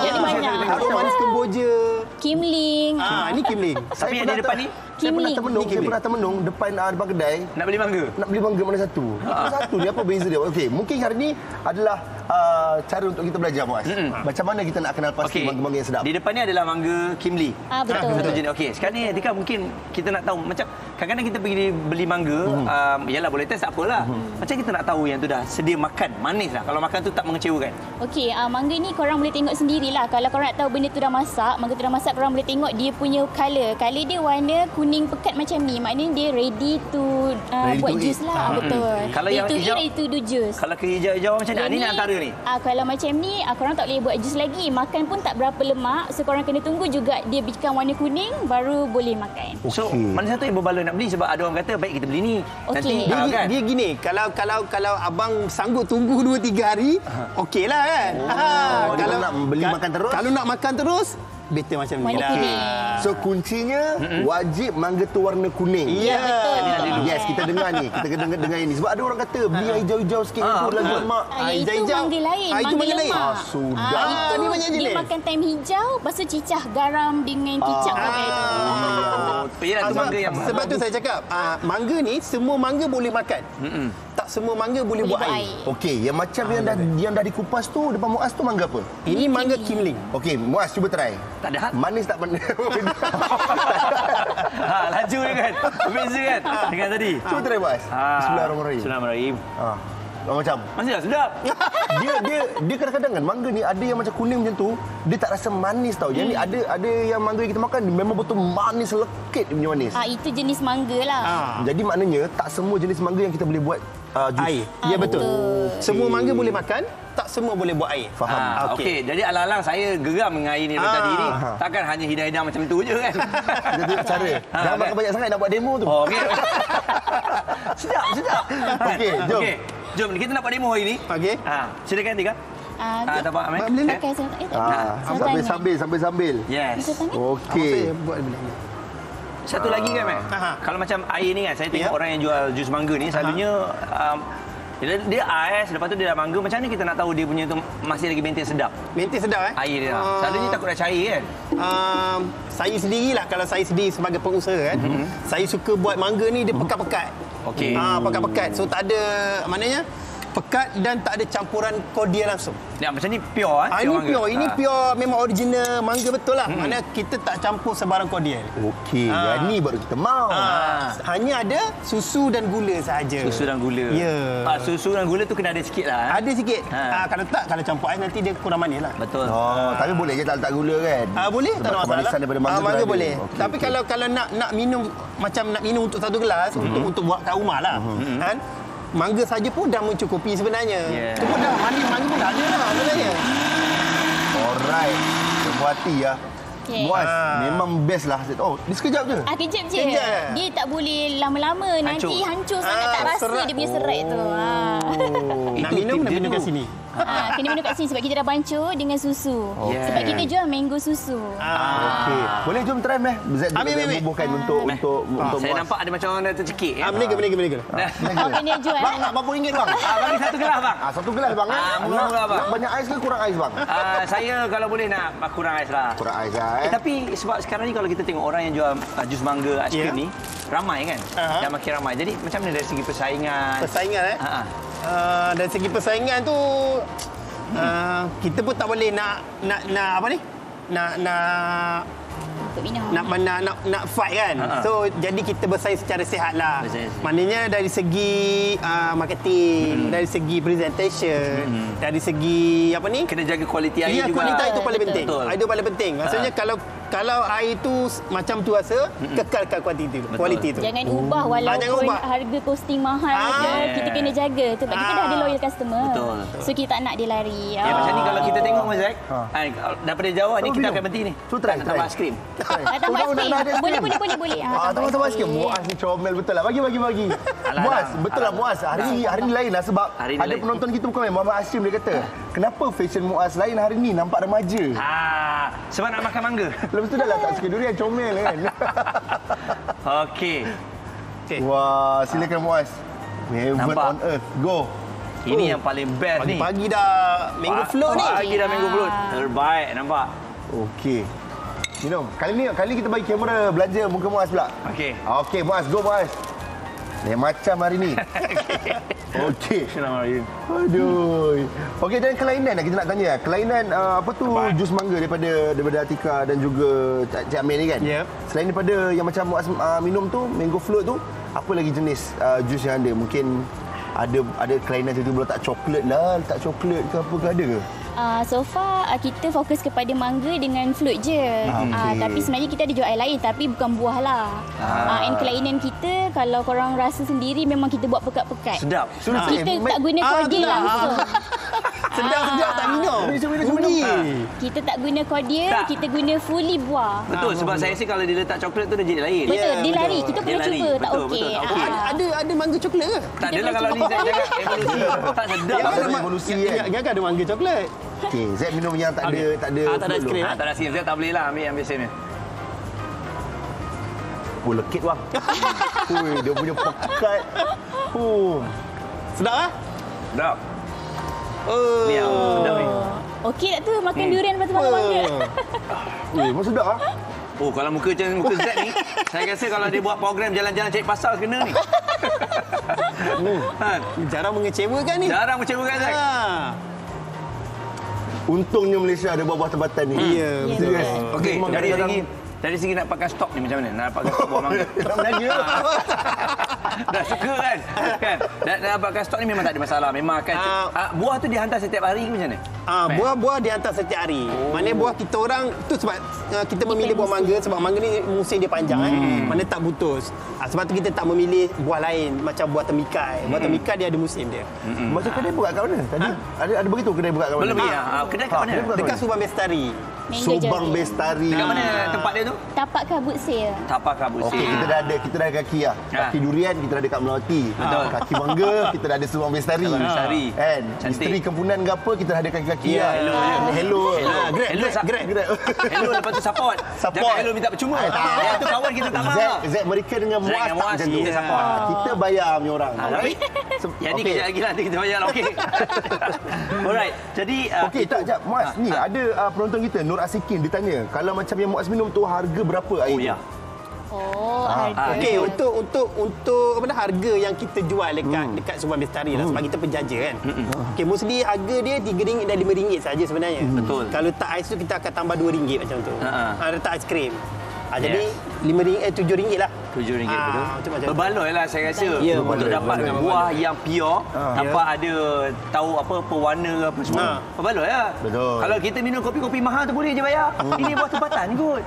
Jadi banyak. Harum manis Kemboja. Kimling. Ini Kimling. Tapi yang di depan ni, Saya pernah termenung depan kedai. nak beli mangga. Nak beli mangga mana satu? Mana satu ni apa beza dia? Okey, mungkin hari ni adalah cara untuk kita belajar, Muaz. Macam mana kita nak kenal pasti mangga-mangga yang sedap. Di depan ni adalah mangga Kimli. Betul. Satu jenis. Okey, sekarang ni Atika mungkin kita nak tahu macam kadang-kadang kita pergi beli mangga, yalah boleh test tak apalah. Macam kita nak tahu yang tu dah sedia makan, manis lah. Kalau makan tu tak mengecewakan. Okey, mangga ni korang boleh tengok sendirilah. Kalau korang nak tahu benda tu dah masak, mangga tu dah masak, korang boleh tengok dia punya colour. Colour dia warna kuning pekat macam ni. Maknanya dia ready to buat jus lah. Betul. Kalau ready yang to hijau, eat, ready to do jus. Kalau ke hijau-hijau macam ni nak antara ni. Kalau macam ni, korang tak boleh buat jus lagi. Makan pun tak berapa lemak. So korang kena tunggu juga dia become warna kuning baru boleh makan. So, mana satu yang berbaloi nak beli sebab ada orang kata baik kita beli ni. Nanti kan. Dia gini, kalau abang sanggup tunggu 2-3 hari, okeylah kan. Kalau nak beli makan terus. Kalau nak makan terus, better macam ni lah. So kuncinya wajib mangga tu warna kuning. Ya, betul. Yes, kita dengar ni. Kita dengar ini. Sebab ada orang kata beli yang hijau-hijau sikit tu lagi lemak. Itu mangga lain. Itu mangga lain. Sudah. Dia banyak jenis. Dia makan time hijau, lepas tu cicah garam dengan kicap. Yalah tu mangga yang sebab tu saya cakap, mangga ni semua mangga boleh makan. tak semua mangga boleh buat air. Okey, yang macam yang dah dikupas tu depan Muaz tu mangga apa? Ini mangga Kimling. Okey, Muaz cuba try. Tak ada. Manis tak manis? Laju kan? Beza kan? Dengan tadi. Cuba try Muaz. Bismillahirrahmanirrahim. Bismillahirrahirrahim. Macam Masih sedap. dia kadang-kadang kan mangga ni ada yang macam kuning macam tu, dia tak rasa manis tau. Yang ni ada yang mangga yang kita makan memang betul manis lekit dia punya manis. Itu jenis mangga lah. Jadi maknanya tak semua jenis mangga yang kita boleh buat jus. Air. Ya betul. Semua mangga boleh makan, tak semua boleh buat air. Faham. Okey, jadi alang-alang saya geram dengan air ni tadi ni. Takkan hanya hidang-hidang macam tu je kan? Kita tengok cara. Jangan makan banyak sangat nak buat demo tu. Okey. sedap. Okey, jom. Okey. Jom, kita nak buat demo hari ni. Okey. Silakan Tika. Tak apa, Amin. Boleh nak? Sambil. Yes. Okey. Buat benda ni. Satu lagi kan, Mat? Kalau macam air ni kan, saya tengok orang yang jual jus mangga ni, selalunya dia ais, lepas tu dia dah mangga. Macam mana kita nak tahu dia punya tu masih lagi maintain sedap? Maintain sedap Air dia. Selalunya takut dah cair kan? Saya sendirilah, kalau saya sendiri sebagai pengusaha kan, saya suka buat mangga ni dia pekat-pekat. Okey. Pekat-pekat. So tak ada, maknanya pekat dan tak ada campuran kordial langsung. Ya, macam ni pure Ini mangga. pure. Ini pure memang original mangga betul lah. Maknanya kita tak campur sebarang kordial. Okey, yang ni baru kita mau. Hanya ada susu dan gula sahaja. Susu dan gula. Ya. Susu dan gula tu kena ada sikit lah. Ada sikit. Kalau campur ais nanti dia kurang manis lah. Betul. Tapi boleh je tak letak gula kan? Boleh, tak ada masalah. Kemanisan daripada mangga, mangga boleh. Okay, tapi kalau nak minum, macam nak minum untuk satu gelas, untuk buat kat rumah lah. Kan? Mangga saja pun dah mencukupi sebenarnya. Cuma dah manis mangga pun dah ada lah sebenarnya. Alright. Sebuah hati ya. Muaz, memang best lah. Dia sekejap je. Kejap je. Dia tak boleh lama-lama. Nanti hancur sangat. Tak rasa dia punya serat tu. Nak minum kat sini. Kena minum kat sini sebab kita dah bancuh dengan susu. Sebab kita jual mango susu. Okey. Boleh jom try meh. Ambil bubuhkan untuk saya nampak ada macam orang dah tercekik. Meniga. Kena jual. Bang, nak berapa ringgit bang? Bagi satu gelas bang. Satu gelas bang. Murah bang. Nak banyak ais ke kurang ais bang? Saya kalau boleh nak kurang ais lah. Kurang ais lah. Tapi sebab sekarang ni kalau kita tengok orang yang jual jus mangga aiskrim ni ramai kan? Dah makin ramai. Jadi macam mana dari segi persaingan? Dari segi persaingan tu kita pun tak boleh nak apa ni? Nak fight kan. So jadi kita bersaing secara sihat lah. Maknanya dari segi marketing, dari segi presentation, dari segi apa ni, kena jaga kualiti air juga. Kualiti itu paling penting. Itu paling penting. Maksudnya kalau air itu macam tu rasa, kekalkan kualiti itu. Jangan ubah walaupun harga costing mahal je, kita kena jaga tu. Sebab kita dah ada loyal customer. So kita tak nak dia lari. Macam ni kalau kita tengok Mazak, daripada Jawa ni kita akan berhenti ni. So try. Tambah aiskrim. Tambah aiskrim. Boleh. Tambah aiskrim. Muaz ni comel betul lah. Bagi. Muaz, betul lah Muaz. Hari ni lain lah sebab ada penonton kita bukan main Muhammad Hashim, dia kata, kenapa fashion Muaz lain hari ni nampak remaja? Sebab nak makan mangga. Lepas tu dah lah tak suka durian, comel kan. Okey. Wah, silakan Muaz. Heaven on earth. Go. Ini yang paling best ni. Pagi dah mango float ni. Pagi dah mango float. Terbaik nampak. Okey. Minum. Kali kita bagi kamera belanja muka Muaz pula. Okey Muaz, go Muaz. Lain macam hari ni. Okey. Aduh. Okey, dan kelainan kita nak tanya. Kelainan apa tu jus mangga daripada Atika dan juga Cik Amir ni kan? Selain daripada yang macam Muaz minum tu, mango float tu, apa lagi jenis jus yang ada? Mungkin ada kelainan tu letak coklat lah, letak coklat ke apa ke, ada ke? So far kita fokus kepada mangga dengan float je. Tapi sebenarnya kita ada jual air lain tapi bukan buah lah. And kelainan kita, kalau korang rasa sendiri, memang kita buat pekat-pekat. Sedap. Kita tak guna cordial langsung. Sedap tak minum. Kita tak guna cordial, kita guna fully buah. Betul, sebab saya rasa kalau dia letak coklat tu dia jadi lain. Betul, dia lari. Kita pernah cuba, tak okey. Ada mangga coklat ke? Tak adalah kalau ni saya cakap evolusi. Tak sedap. Evolusi kan. Jangan ada mangga coklat. Okey, Zaid minum yang tak ada aiskrim. Tak ada aiskrim. Zaid tak boleh lah ambil sen ni. Lekit bang. Dia punya pekat. Sedap ah? Sedap. Ni sedap ni. Okey tak tu makan durian lepas tu makan mangga? Memang sedap ah. Kalau muka macam muka Z ni, saya rasa kalau dia buat program jalan-jalan cari pasar kena ni. Jarang mengecewakan ni. Jarang mengecewakan, Zack. Untungnya Malaysia ada buah-buah tempatan ni. Ya, betul. Serius. Okey, Memang dari kadang-kadang- dari segi nak pakai stok ni macam mana? Nak pakai stok buah mangga. Tak belanja. Dah suka kan? Nak dapatkan stok ni memang tak ada masalah. Memang akan buah tu dihantar setiap hari ke macam mana? Buah-buah dihantar setiap hari. Maknanya buah kita orang tu sebab kita memilih buah mangga sebab mangga ni musim dia panjang mana tak putus. Sebab tu kita tak memilih buah lain macam buah temikai. Buah temikai dia ada musim dia. Macam kedai buka kat mana? Tadi ada beritahu kedai buka kat mana? Belum ya. Kedai kat mana? Dekat Subang Bestari. Subang Bestari. Dekat mana tempat dia tu? Tapak Kabut Sale. Tapak Kabut Sale. Okey, kita dah ada kaki lah. Kaki durian kita dah ada kat Melawati. Betul. Kaki mangga kita dah ada Subang Bestari. Subang Bestari. Kan? Cantik. Misteri kempunan ke apa kita dah ada kaki-kaki Ya, lah. hello. Grab. Hello lepas tu support. Jangan hello minta percuma. Yang tu kawan kita tak marah. Z mereka dengan Zack muas dengan tak Muaz, macam tu. kita support. Kita bayar punya orang. Alright. Yang ni kejap lagi lah nanti kita bayar lah. Okey. Alright. Jadi Okey, tak jap. Muaz, ni ada penonton kita Nur Asikin dia tanya, kalau macam yang Muaz minum tu harga berapa air? Oh ya. Harga. Okey, untuk apa dah harga yang kita jual dekat Subang Bestari lah sebab kita penjaja kan. Okey, mostly harga dia RM3 dan RM5 saja sebenarnya. Betul. Kalau tak ais tu kita akan tambah RM2 macam tu. Ada tak aiskrim. Jadi Yes. RM7 lah. RM7 betul. macam tu. Berbaloi lah saya rasa. Ya, Untuk dapatkan buah yang pure, tanpa ada tahu apa pewarna ke apa semua. Berbaloi lah. Betul. Kalau kita minum kopi-kopi mahal tu boleh je bayar. Ini buah tempatan kot.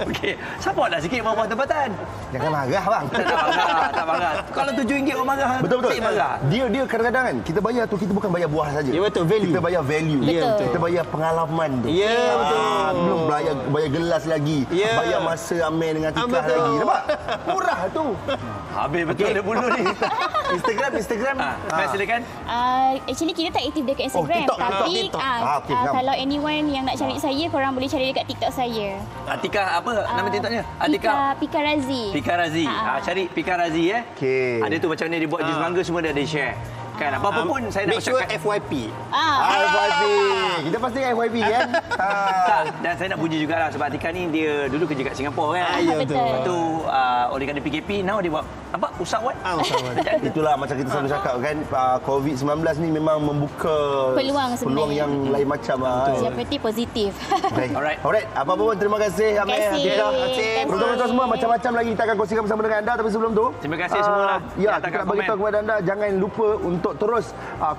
Okey, supportlah sikit buah tempatan. Jangan marah bang. Tak marah. Kalau RM7 orang marah. Betul. Tak marah. Dia kadang-kadang kan kita bayar tu kita bukan bayar buah saja. Ya, betul, value. Kita bayar value. Betul. betul. Kita bayar pengalaman tu. Ya, betul. Belum bayar gelas lagi. Ya. Bayar masa Amir dengan Tikah betul. lagi. Nampak? Murah tu. Habis betul dia bunuh ni. Instagram. Silakan. Actually kita tak aktif dekat Instagram. TikTok. Tapi okey, faham. kalau anyone yang nak cari saya, korang boleh cari dekat TikTok saya. Atika apa nama TikToknya? Atika Pika Razi. Pika Razi. Cari Pika Razi Okey. Ada tu macam mana dia buat jus mangga semua dia ada share. Kan apa-apa pun saya nak Make sure cakap. FYP. FYP. Kita pasti FYP kan? Tak, dan saya nak puji jugalah sebab Atika ni dia dulu kerja kat Singapura kan. Ya, betul. Lepas tu oleh kerana PKP now dia buat apa? Usahawan. Usahawan. Itulah macam kita selalu cakap kan, COVID-19 ni memang membuka Peluang sebenarnya. peluang yang lain macam. Seperti positif. Alright. Alright. Apa-apa pun terima kasih Amir, Terima kasih. Atika. Terima kasih. Penonton semua macam-macam lagi kita akan kongsikan bersama dengan anda, tapi sebelum tu Terima kasih semualah. Ya, Yang kita nak komen. bagi tahu kepada anda jangan lupa untuk terus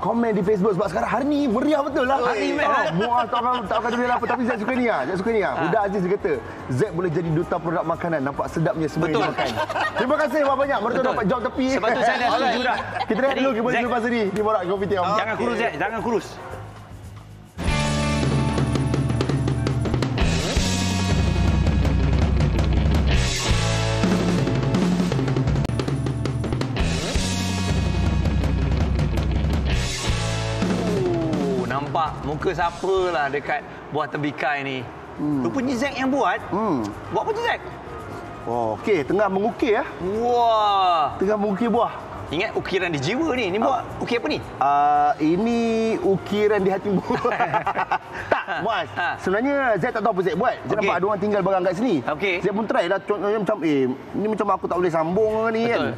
komen di Facebook sebab sekarang hari ni meriah betul lah. Hari ni meriah. Muaz tak kata dia apa tapi Zack suka ni Zack suka ni Huda Aziz dia kata Zack boleh jadi duta produk makanan, nampak sedapnya semua yang Betul. dia makan. Terima kasih banyak. Mereka dapat job tepi. Sebab tu saya dah setuju dah. Kita lihat dulu kita Zack, lepas ni di Borak Kopi Tiam. Jangan kurus Zack, jangan kurus. Nampak muka siapa lah dekat buah tembikai ni. Rupanya Zack yang buat. Buat apa tu Zack? Oh, okey, tengah mengukir Wah. Tengah mengukir buah. Ingat ukiran di jiwa ni. Ni buat ukir apa ni? Ini ukiran di hatimu. Tak, Muaz. Sebenarnya Zack tak tahu apa Zack buat. Zack Okey. nampak ada orang tinggal barang kat sini. Okey. Zack pun try lah contohnya macam ni macam aku tak boleh sambung ni kan. Betul.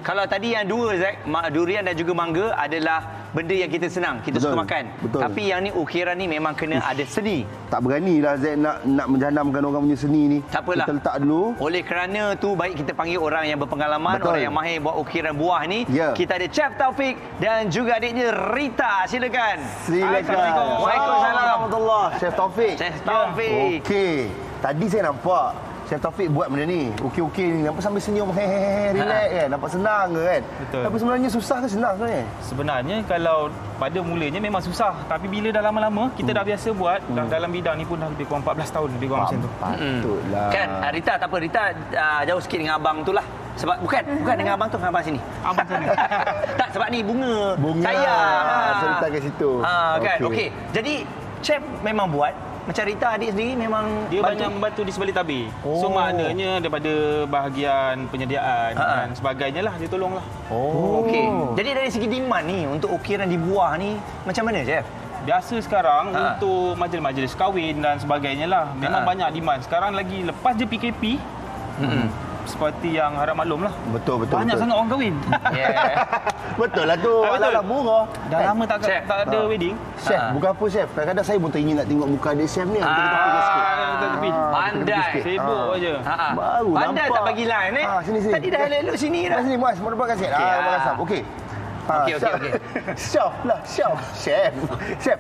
Kalau tadi yang dua Zack, durian dan juga mangga adalah benda yang kita senang, kita Betul. suka makan. Betul. Tapi yang ni ukiran ni memang kena ada seni. Tak beranilah Zack nak menjanamkan orang punya seni ni. Tak apalah. Kita letak dulu. Oleh kerana tu baik kita panggil orang yang berpengalaman, Betul. orang yang mahir buat ukiran buah ni. Ya. Kita ada Chef Taufik dan juga adiknya Rita. Silakan. Silakan. Assalamualaikum. Waalaikumsalam. Warahmatullahi. Chef Taufik. Chef Taufik. Okey. Tadi saya nampak Chef Taufik buat benda ni. Okey ni. Nampak sambil senyum. Relax kan. Nampak senang ke kan? Betul. Tapi sebenarnya susah ke senang sebenarnya? Sebenarnya kalau pada mulanya memang susah. Tapi bila dah lama-lama, kita dah biasa buat. Dalam bidang ni pun dah lebih kurang 14 tahun. Lebih kurang macam tu. Patutlah. Kan Rita tak apa, Rita jauh sikit dengan abang tu lah. Sebab bukan dengan abang tu, dengan abang sini. Abang sana. Tak, sebab ni bunga. Bunga. Saya. So letak kat situ. Kan. Okey. Jadi Chef memang buat. Macam Rita adik sendiri memang Dia banyak membantu di sebalik tabir. So maknanya daripada bahagian penyediaan dan sebagainya lah, dia tolonglah. Okey. Jadi dari segi demand ni untuk ukiran di buah ni macam mana Chef? Biasa sekarang untuk majlis-majlis kahwin dan sebagainya lah. Memang banyak demand. Sekarang lagi lepas je PKP, seperti yang harap maklum lah. Betul. Banyak sangat orang kahwin. Betul lah tu. Alah murah. Dah lama tak ada wedding. Chef, bukan apa chef. Kadang-kadang saya pun teringin nak tengok muka adik chef ni. Pandai. Sibuk aja. Baru Pandai nampak. tak bagi line Sini. Tadi dah elok sini dah. Sini Muaz, mau nampak chef. Terima kasih. Okey. Okey. Chef.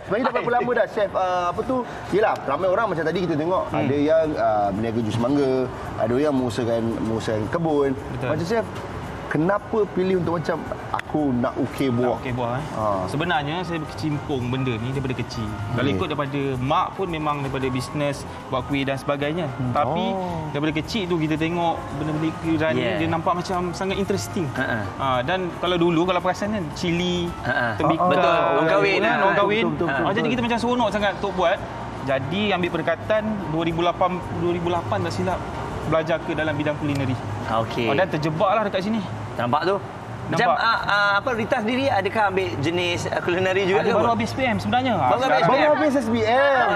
Sebenarnya dah berapa lama dah chef apa tu? Yalah, ramai orang macam tadi kita tengok ada yang berniaga jus mangga, ada yang mengusahakan kebun. Betul. Macam chef, kenapa pilih untuk macam aku nak ukir buah? Okey buah. Sebenarnya saya berkecimpung benda ni daripada kecil. Kalau ikut daripada mak pun memang daripada bisnes buat kuih dan sebagainya. Tapi daripada kecil tu kita tengok benda-benda kuiran ni dia nampak macam sangat interesting. Dan kalau dulu kalau perasan kan cili, tembikar, betul. Orang kahwin. Orang kahwin. Betul. Jadi kita macam seronok sangat untuk buat. Jadi ambil perkataan 2008 tak silap belajar ke dalam bidang kulineri. Okey. Dan terjebaklah dekat sini. Nampak tu? Macam Rita sendiri adakah ambil jenis kulineri juga? Ada baru habis SPM sebenarnya. Baru habis SPM.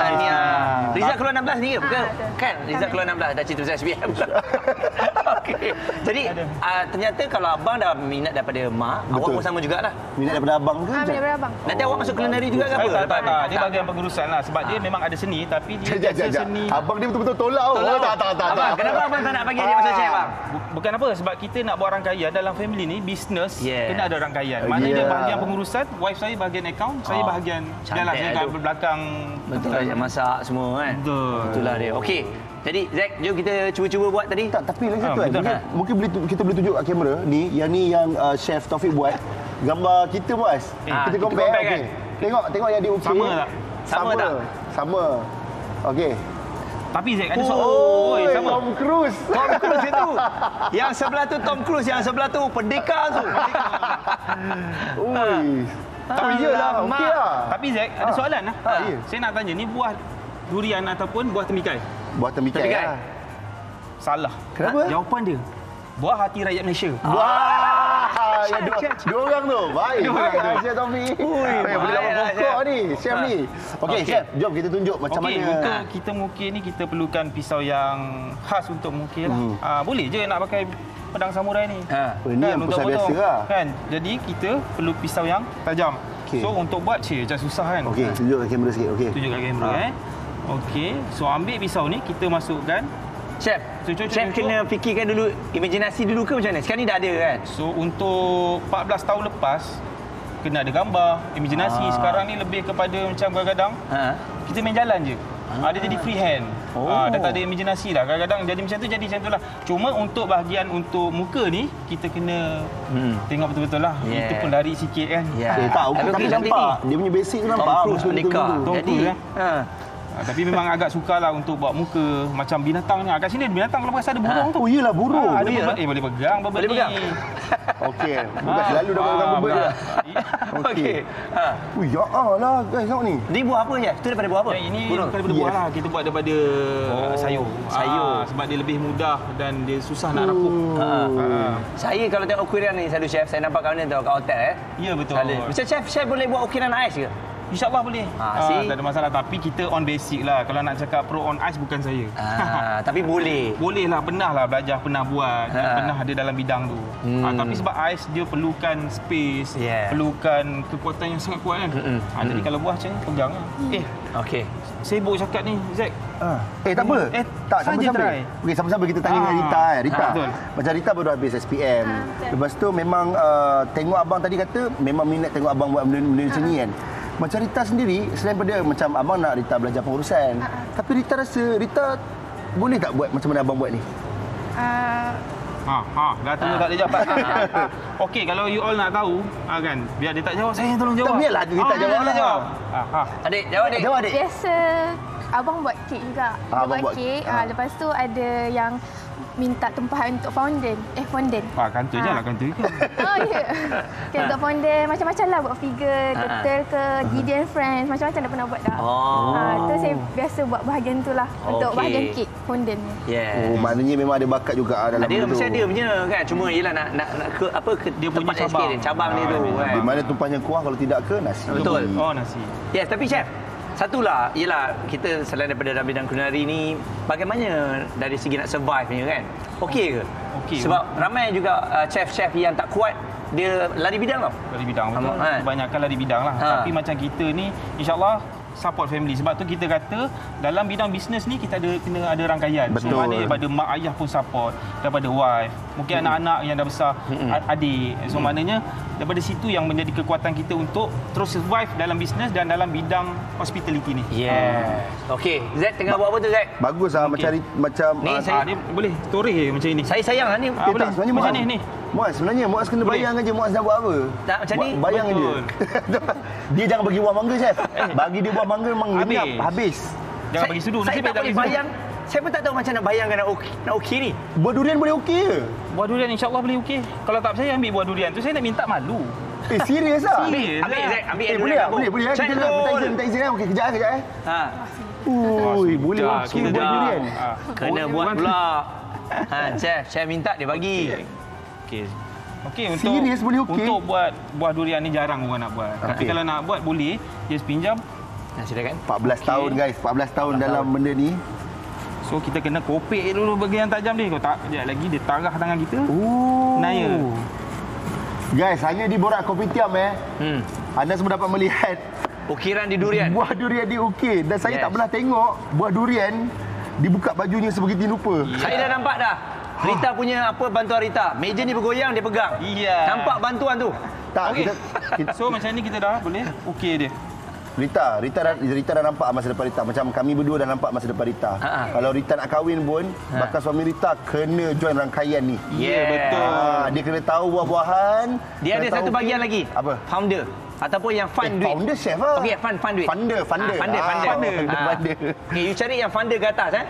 Tahniah. Rizal keluar 16 ni ke? Bukan? Kan? Rizal keluar 16 dah cerita pasal SPM. Okey. Jadi ternyata kalau abang dah minat daripada mak, awak pun sama jugalah. Minat daripada abang ke? Minat daripada abang. Nanti awak masuk kulineri juga ke apa? Tak. Dia bahagian pengurusan lah. Sebab dia memang ada seni tapi dia seni. Abang dia betul-betul tolak. Tak. Abang, kenapa abang tak nak bagi dia masuk chef bang? Bukan apa, sebab kita nak buat rangkaian dalam family ni, bisnes kena ada rangkaian. Maknanya dia bahagian pengurusan, wife saya bahagian akaun, saya bahagian jalan saya kat belakang. Betul lah, masak semua kan? Itulah dia. Okey. Jadi Zack, jom kita cuba-cuba buat tadi. Tak, tapi lagi satu kan. Mungkin kita boleh tunjuk kat kamera ni, yang Chef Taufik buat. Gambar kita Muaz. Kita compare kan. Tengok yang dia okey. Sama tak? Sama tak? Sama. Okey. Tapi Zack ada soalan. Sama. Tom Cruise itu. Yang sebelah tu Tom Cruise, yang sebelah tu pendekar tu. Tapi iyalah, okeylah. Tapi Zack ada soalan lah. Saya nak tanya, ni buah durian ataupun buah temikai? Buah temikai. Salah. Kenapa? Jawapan dia buah hati rakyat Malaysia. Wah, dua orang tu. Baik. Chef Taufik. Boleh dapat pokok ni, chef ni. Okey, chef, jom kita tunjuk macam mana. Untuk kita mengukir ni kita perlukan pisau yang khas untuk mengukir lah. Boleh je nak pakai pedang samurai ni. Ini yang pisau biasa lah. Kan? Jadi kita perlu pisau yang tajam. So untuk buat macam susah kan. Okey, tunjuk kat kamera sikit. Okey. Tunjuk kat kamera Okey. So ambil pisau ni kita masukkan. Chef kena fikirkan dulu, imajinasi dulu ke macam mana? Sekarang ni dah ada kan? So untuk 14 tahun lepas kena ada gambar, imajinasi. Sekarang ni lebih kepada macam kadang-kadang kita main jalan je. Dia jadi freehand. Dah tak ada imajinasi dah. Kadang-kadang jadi macam tu lah. Cuma untuk bahagian untuk muka ni kita kena tengok betul-betul lah. Itu pun lari sikit kan. Tapi nampak. Dia punya basic tu nampak. Jadi tapi memang agak sukarlah untuk buat muka macam binatang ni. Kat sini ada binatang kalau perasan ada burung tu. Oh iyalah burung. Boleh pegang bebel ni. Okey, bukan selalu dapat pegang bebel je. Okey. Ya Allah guys, tengok ni. Ni buah apa je? Tu daripada buah apa? Ini daripada buah lah. Kita buat daripada sayur. Sebab dia lebih mudah dan dia susah nak rapuk. Saya kalau tengok ukiran ni selalu chef, saya nampak kat mana tahu kat hotel Ya betul. Macam chef boleh buat ukiran ais ke? InsyaAllah boleh. Tak ada masalah. Tapi kita on basic lah. Kalau nak cakap pro on ice bukan saya. Tapi boleh. Boleh lah. Pernah lah belajar. Pernah buat. Pernah ada dalam bidang tu. Tapi sebab ice dia perlukan space. Perlukan kekuatan yang sangat kuat kan. Jadi kalau buah macam ni pegang lah. Okey. Sibuk cakap ni Zack. Tak apa. Tak, sambil-sambil. Okey, sambil-sambil kita tanya dengan Rita. Rita. Macam Rita baru habis SPM. Lepas tu memang tengok abang tadi kata memang minat tengok abang buat benda-benda macam ni kan. Macam Rita sendiri, selain pada macam abang nak Rita belajar pengurusan, tapi Rita rasa Rita boleh tak buat macam mana abang buat ni? Dah tunggu tak ada jawapan. Okey, kalau you all nak tahu, kan, biar dia tak jawab, saya tolong jawab. Biarlah Rita jawab lah. Adik, jawab adik. Biasa abang buat kek juga. Dia buat kek, lepas tu ada yang minta tempahan untuk fondant. Kantor je lah, kantor ke? Ya. Okay, untuk fondant, macam-macam lah buat figure, detail ke, Didi and Friends, macam-macam dah pernah buat dah. Tu saya biasa buat bahagian tu lah, untuk bahagian kek, fondant ni. Maknanya memang ada bakat juga dalam benda tu. Mesti ada punya kan, cuma ialah nak ke dia punya cabang dia tu kan. Di mana tumpahnya kuah, kalau tidak ke nasi. Betul. Nasi. Yes, tapi chef, Satulah, ialah kita selain daripada dalam bidang kulinari ni, bagaimana dari segi nak survive ni kan? Okey ke? Okey. Sebab ramai juga chef-chef yang tak kuat, dia lari bidang tau. Lari bidang, betul. Kebanyakan lari bidang lah. Tapi macam kita ni, insyaAllah support family. Sebab tu kita kata dalam bidang bisnes ni kita kena ada rangkaian. Betul. So maknanya daripada mak ayah pun support, daripada wife, mungkin anak-anak yang dah besar, adik. So maknanya daripada situ yang menjadi kekuatan kita untuk terus survive dalam bisnes dan dalam bidang hospitality ni. Okey, Zack tengah buat apa tu Zack? Bagus lah macam ni saya dia boleh toreh macam ini. Saya sayang lah ni. Boleh. Sebenarnya macam ni. Muaz, sebenarnya Muaz kena bayang aja Muaz nak buat apa. Tak macam ni. Bayang dia. Dia jangan bagi buah mangga, chef. Bagi dia buah mangga memang lenyap, habis. Jangan bagi sudu. Saya tak boleh bayang. Saya pun tak tahu macam nak bayangkan nak okey ni. Buah durian boleh okey ke? Buah durian insya-Allah boleh okey. Kalau tak percaya ambil buah durian tu, saya nak minta malu. Serius ah? Serius. Ambil Zack, ambil boleh. Kita minta izin. Okey, kejap. Boleh okey buah durian. Kena buat pula. Chef minta dia bagi. Okey, serius boleh okey. Untuk buat buah durian ni jarang orang nak buat. Tapi kalau nak buat boleh, just pinjam. Silakan. 14 tahun guys, 14 tahun dalam benda ni. So kita kena kopek dulu bahagian tajam dia. Kalau tak, kejap lagi dia tarah tangan kita. Naya. Guys, hanya di Borak Kopitiam Anda semua dapat melihat ukiran di durian. Buah durian diukir. Dan saya tak pernah tengok buah durian dibuka bajunya sebegitu rupa. Saya dah nampak dah. Rita punya bantuan Rita. Meja ni bergoyang, dia pegang. Nampak bantuan tu. Tak, okay. So macam ni kita dah boleh ukir dia. Rita dah nampak masa depan Rita. Macam kami berdua dah nampak masa depan Rita. Kalau Rita nak kahwin pun, bakal suami Rita kena join rangkaian ni. Betul. Dia kena tahu buah-buahan. Dia ada satu bahagian lagi. Apa? Founder. Ataupun yang fund duit. Founder chef lah. Okey, fund duit. Funder. Funder. Okey, you cari yang funder ke atas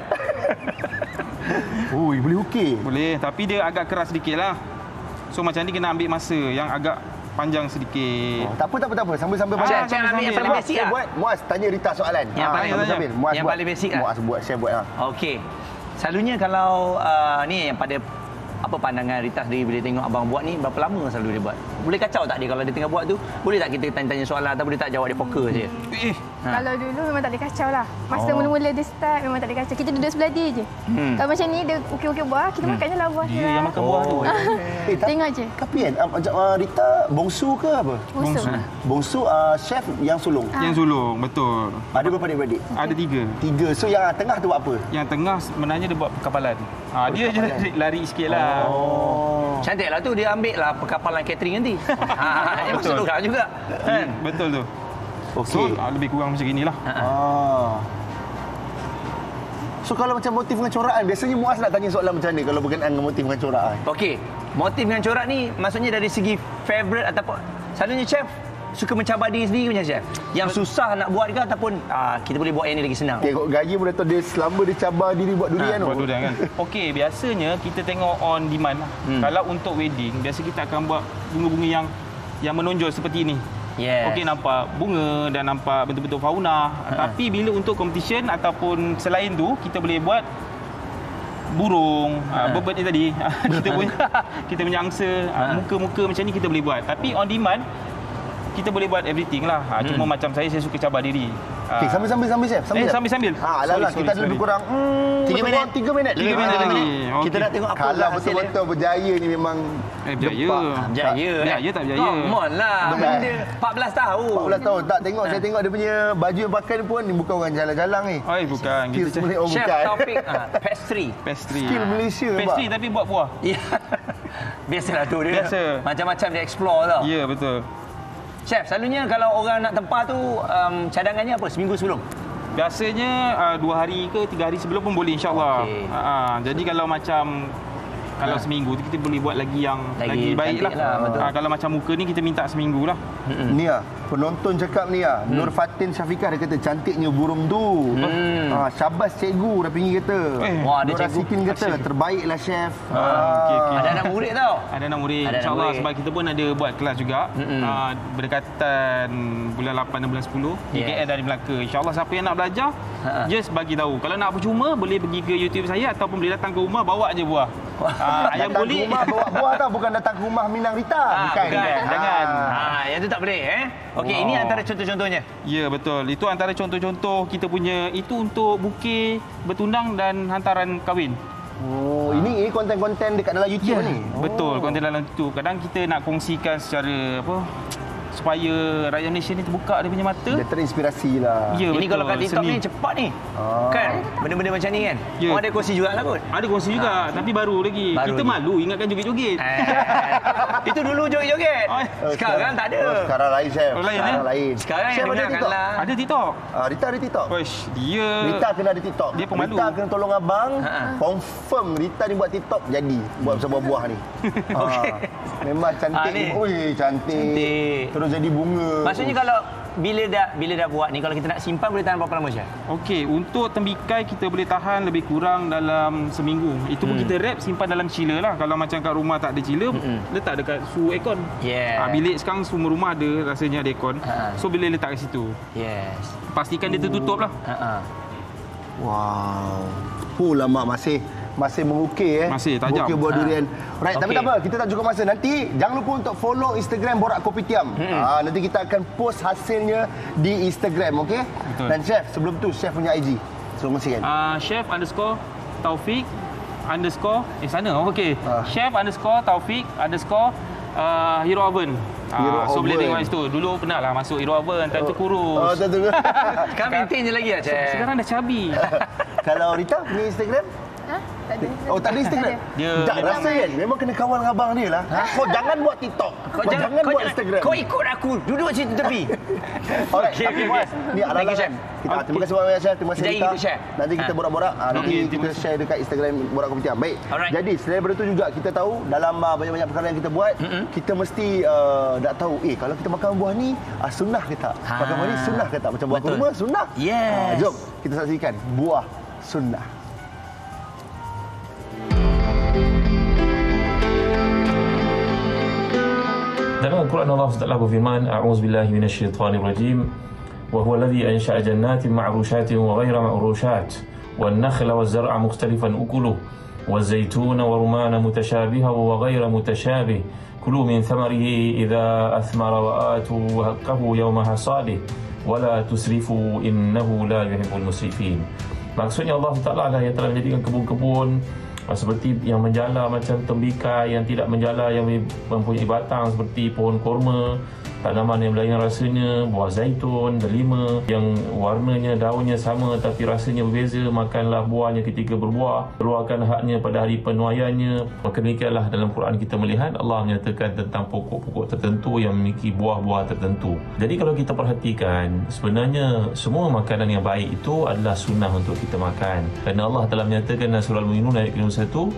boleh okey. Boleh, tapi dia agak keras sedikit lah. So macam ni kena ambil masa yang agak panjang sedikit. Tak apa. Sambil-sambil Cik ambil yang paling basic lah. Muaz tanya Rita soalan. Yang paling basic lah. Muaz buat, chef buat lah. Okey. Selalunya kalau ni yang pada pandangan Rita sendiri bila tengok abang buat ni, berapa lama selalu dia buat? Boleh kacau tak dia kalau dia tengah buat tu? Boleh tak kita tanya-tanya soalan atau boleh tak jawab dia poker saja? Kalau dulu memang tak ada kacau lah. Masa mula-mula dia start memang tak ada kacau. Kita duduk sebelah dia je. Kalau macam ni dia ukir-ukir buah, kita makan je lah buah. Dia yang makan buah tu. Tengok je. Tapi kan Rita bongsu ke apa? Bongsu chef yang sulung. Yang sulung, betul. Ada berapa adik-beradik? Ada 3. So yang tengah tu buat apa? Yang tengah sebenarnya dia buat perkapalan. Dia je lari sikit lah. Cantiklah tu, dia ambil lah perkapalan catering nanti. Yang masuk logam juga. Betul tu. Okay. So lebih kurang macam inilah. So kalau macam motif dengan corak, biasanya Muaz nak tanya soalan macam ni kalau berkenaan dengan motif dengan corak. Okey, motif dengan corak ni maksudnya dari segi favorite ataupun selalunya chef suka mencabar diri sendiri punya chef. Yang susah nak buat ke ataupun kita boleh buat yang ni lagi senang. Tengok gaya pun dah tahu dia selama dia cabar diri buat durian tu. Buat durian kan. Okey, biasanya kita tengok on demand lah. Kalau untuk wedding, biasa kita akan buat bunga-bunga yang menonjol seperti ini. Okey, nampak bunga dan nampak betul-betul fauna. Tapi bila untuk competition ataupun selain tu, kita boleh buat burung, bird ni tadi. kita punya angsa, muka-muka macam ni kita boleh buat. Tapi on demand kita boleh buat everything lah. Cuma macam saya suka cabar diri. Okey, sambil chef. Sambil. Alah, kita ada lebih kurang 3 minit lagi. Kita nak tengok apa kalau betul-betul berjaya ni memang berjaya tak berjaya. Come on lah. Benda 14 tahun. 14 tahun. Tak tengok, saya tengok dia punya baju yang pakai pun ni bukan orang jalan-jalan ni. Bukan. Chef Taufik pastry. Skill Malaysia. Pastry tapi buat buah. Biasalah tu dia. Biasa. Macam-macam dia explore tau. Ya, betul. Chef, selalunya kalau orang nak tempah tu cadangannya apa? Seminggu sebelum? Biasanya 2 hari ke 3 hari sebelum pun boleh insya-Allah. Jadi kalau seminggu tu kita boleh buat lagi yang lagi baik lah. Kalau macam muka ni kita minta seminggu lah. Nia, penonton cakap Nia, Nur Fatin Syafiqah dia kata cantiknya burung tu. Syabas cikgu dah pinggir kata. Wah, ada Nur Asikin kata terbaiklah chef. Ada anak murid tau. Ada anak murid insya-Allah sebab kita pun ada buat kelas juga. Berdekatan bulan 8 dan bulan 10 di KL dari Melaka. Insya-Allah siapa yang nak belajar just bagi tahu. Kalau nak percuma boleh pergi ke YouTube saya ataupun boleh datang ke rumah bawa je buah. Ayam datang kulit. rumah bawa buah tau, bukan datang ke rumah minang Rita. Bukan. Jangan. Yang tu tak boleh Okey, ini antara contoh-contohnya. Ya, betul. Itu antara contoh-contoh kita punya, itu untuk bukit, bertunang dan hantaran kahwin. Oh, ini konten-konten dekat dalam YouTube ni. Betul, konten dalam YouTube. Kadang kita nak kongsikan secara supaya rakyat Malaysia ni terbuka dia punya mata. Dia terinspirasi lah. Ya, Ini betul. kalau kat TikTok ni cepat ni. Kan? Benda-benda macam ni kan? Ya. Ada kongsi jugalah kot. Ada kongsi juga, tapi baru lagi. Kita malu ingatkan joget-joget. Itu dulu joget-joget. Sekarang tak ada. Sekarang lain, Chef. Sekarang lain. Sekarang Chef yang ada TikTok? Ada TikTok. Rita ada TikTok? Dia Rita kena ada TikTok. Dia pemalu. Rita kena tolong abang. Confirm Rita ni buat TikTok jadi. Buat pasal buah-buah ni. Memang cantik. Ui, cantik. Terus jadi bunga. Maksudnya kalau bila dah buat ni, kalau kita nak simpan boleh tahan berapa lama, Chef? Okey, untuk tembikai kita boleh tahan lebih kurang dalam seminggu. Itu pun kita wrap, simpan dalam chiller lah. Kalau macam kat rumah tak ada chiller, letak dekat suhu aircon. Bilik sekarang semua rumah ada rasanya ada aircon. So bila letak kat situ. Pastikan dia tertutup lah. Wow. Lama masih mengukir Masih tajam. Mengukir buah durian. Right, tapi tak apa, kita tak cukup masa. Nanti jangan lupa untuk follow Instagram Borak Kopitiam. Nanti kita akan post hasilnya di Instagram, okey? Dan Chef, sebelum tu Chef punya IG. Suruh kongsikan. Chef_Taufik_ sana. Okey. Chef_Taufik_ Hero Oven. So boleh tengok situ. Dulu pernah lah masuk Hero Oven, time tu kurus. Sekarang maintain je lagi lah, Chef. Sekarang dah cabi. Kalau Rita punya Instagram? Tak ada. Oh, tak ada Instagram? Tak rasa kan? Memang kena kawan dengan abang dia lah. Kau jangan buat TikTok. Kau jangan buat Instagram. Kau ikut aku. Duduk situ tepi. Alright, tapi Muaz, ni ala-ala Chef. Terima kasih banyak, Chef. Terima kasih, Rita. Nanti kita borak-borak. Nanti kita share dekat Instagram Borak Kopitiam. Baik. Jadi, selain daripada itu juga, kita tahu dalam banyak-banyak perkara yang kita buat, kita mesti nak tahu, kalau kita makan buah ni, sunnah ke tak? Makan buah ni sunnah ke tak? Macam buah kurma, sunnah. Jom, kita saksikan buah sunnah. Dalam Al-Quran Allah SWT berfirman, A'udzubillahi minasyaitanirrajim, wa huwa alladhi ansha'a jannatin ma'rushatin wa ghayra ma'rushat, wan nakhla waz zar'a mukhtalifan ukuluhu, waz zaytuna wa rumana mutashabiha wa ghayra mutashabih, kulu min thamarihi idza athmara wa atu haqqahu yawma hasadih, wa la tusrifu innahu la yuhibbul musrifin. Maksudnya Allah Ta'ala lah yang telah menjadikan kebun-kebun seperti yang menjala macam tembikai, yang tidak menjala yang mempunyai batang seperti pohon kurma, tanaman yang lain rasanya, buah zaitun, delima yang warnanya, daunnya sama tapi rasanya berbeza. Makanlah buahnya ketika berbuah, keluarkan haknya pada hari penuaiannya. Maka demikianlah dalam Quran kita melihat Allah menyatakan tentang pokok-pokok tertentu yang memiliki buah-buah tertentu. Jadi kalau kita perhatikan, sebenarnya semua makanan yang baik itu adalah sunnah untuk kita makan. Kerana Allah telah menyatakan dalam surah Al-Mu'minun ayat 1,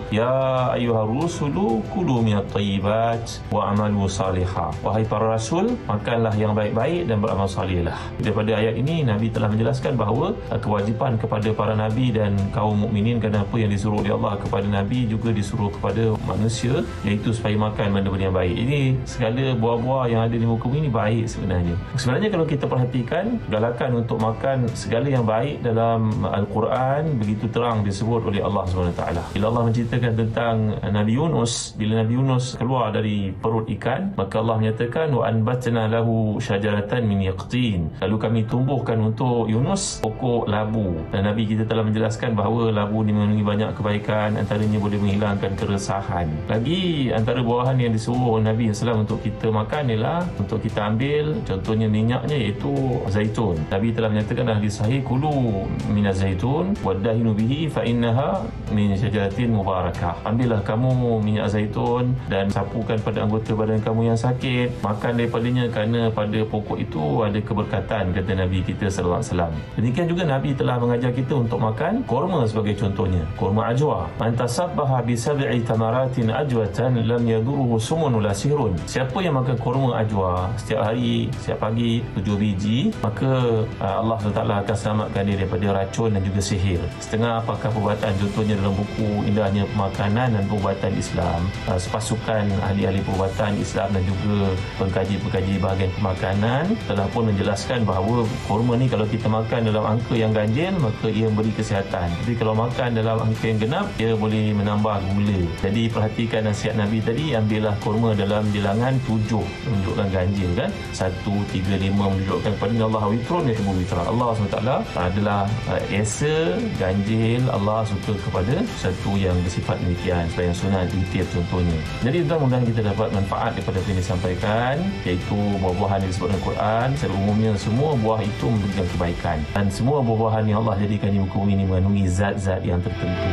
Ya ayyuhar rusulu kulu minat tayyibat wa amalu salihah. Wahai para rasul, makanlah yang baik-baik dan beramal salihlah. Daripada ayat ini Nabi telah menjelaskan bahawa kewajipan kepada para nabi dan kaum mukminin, kerana apa yang disuruh oleh Allah kepada nabi juga disuruh kepada manusia, iaitu supaya makan benda-benda yang baik. Ini segala buah-buah yang ada di muka bumi ini baik sebenarnya. Sebenarnya kalau kita perhatikan, galakan untuk makan segala yang baik dalam Al-Quran begitu terang disebut oleh Allah SWT. Bila Allah menceritakan tentang Nabi Yunus, bila Nabi Yunus keluar dari perut ikan, maka Allah menyatakan wa anbatna lahu syajaratan min yaqtin. Lalu kami tumbuhkan untuk Yunus pokok labu. Dan Nabi kita telah menjelaskan bahawa labu ni memiliki banyak kebaikan, antaranya boleh menghilangkan keresahan. Lagi antara buahan yang disuruh Nabi SAW untuk kita makan ialah untuk kita ambil contohnya minyaknya, iaitu zaitun. Nabi telah menyatakan dalam hadis sahih, kulu minaz zaitun wadahinu bihi fa innaha min syajaratin mubarakah. Ambillah kamu minyak zaitun dan sapukan pada anggota badan kamu yang sakit, makan daripadanya kerana pada pokok itu ada keberkatan, kata Nabi kita sallallahu alaihi wasallam. Demikian juga Nabi telah mengajar kita untuk makan kurma sebagai contohnya, kurma ajwa. Man tasabbaha bi sab'i tamaratin ajwatan lam yaduruhu sumun wala sihrun. Siapa yang makan kurma ajwa setiap hari, setiap pagi 7 biji, maka Allah Taala akan selamatkan dia daripada racun dan juga sihir. Setengah pakar perubatan, contohnya dalam buku Indahnya Makanan dan Perubatan Islam, sepasukan ahli-ahli perubatan Islam dan juga pengkaji-pengkaji mengkaji bahagian pemakanan telah pun menjelaskan bahawa kurma ni kalau kita makan dalam angka yang ganjil maka ia memberi kesihatan. Tapi kalau makan dalam angka yang genap ia boleh menambah gula. Jadi perhatikan nasihat Nabi tadi, ambillah kurma dalam bilangan 7 menunjukkan ganjil kan. 1, 3, 5 menunjukkan kepada Allah witrun yuhibbul witra. Allah SWT adalah esa, ganjil. Allah suka kepada satu yang bersifat demikian. Seperti yang sunat witir contohnya. Jadi mudah-mudahan kita dapat manfaat daripada apa yang disampaikan, iaitu buah-buahan yang disebut dalam Quran. Secara umumnya semua buah itu memberikan kebaikan. Dan semua buah-buahan yang Allah jadikan di muka bumi ini mengandungi zat-zat yang tertentu.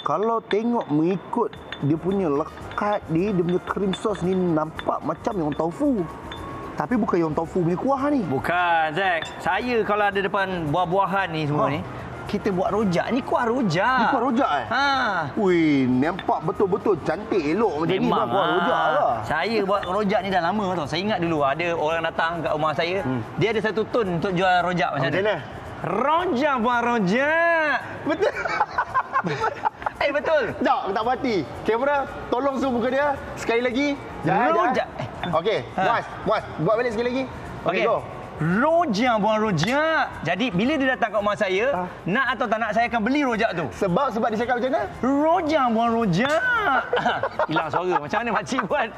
Kalau tengok mengikut dia punya lekat dia punya cream sauce ni nampak macam yang tofu. Tapi bukan yang tofu punya kuah ni. Bukan, Zack. Saya kalau ada depan buah-buahan ni semua ni, kita buat rojak. Ni kuah rojak. Ni kuah rojak Wih, nampak betul-betul cantik elok macam ni kuah rojak lah. Saya buat rojak ni dah lama tau. Saya ingat dulu ada orang datang kat rumah saya, dia ada satu tun untuk jual rojak macam ni. Rojak buat rojak. Betul. Betul. Sekejap, tak berhati. Kamera, tolong zoom muka dia. Sekali lagi. Rojak. Okey, Muaz. Buat balik sekali lagi. Okey, go. Rojak buang rojak. Jadi bila dia datang kat rumah saya, nak atau tak nak saya akan beli rojak tu. Sebab dia cakap macam mana? Rojak buang rojak. Hilang suara. Macam mana makcik buat?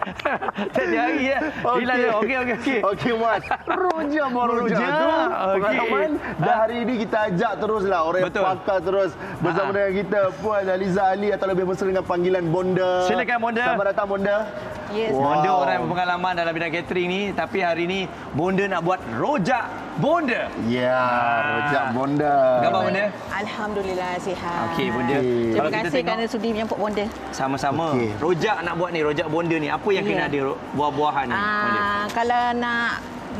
Setiap hari ya. Hilang dia. Okey. Okey, Muaz. Rojak buang rojak tu. Pengalaman dah hari ini kita ajak teruslah orang yang pakar terus bersama dengan kita Puan Aliza Ali atau lebih mesra dengan panggilan Bonda. Silakan Bonda. Selamat datang Bonda. Yes. Bonda orang berpengalaman dalam bidang catering ni, tapi hari ni Bonda nak buat rojak Bonda. Ya, rojak Bonda. Khabar Bonda? Alhamdulillah sihat. Okey Bonda. Terima kasih kerana sudi menyambut Bonda. Sama-sama. Rojak nak buat ni, rojak Bonda ni, apa yang kena ada buah-buahan ni? Kalau nak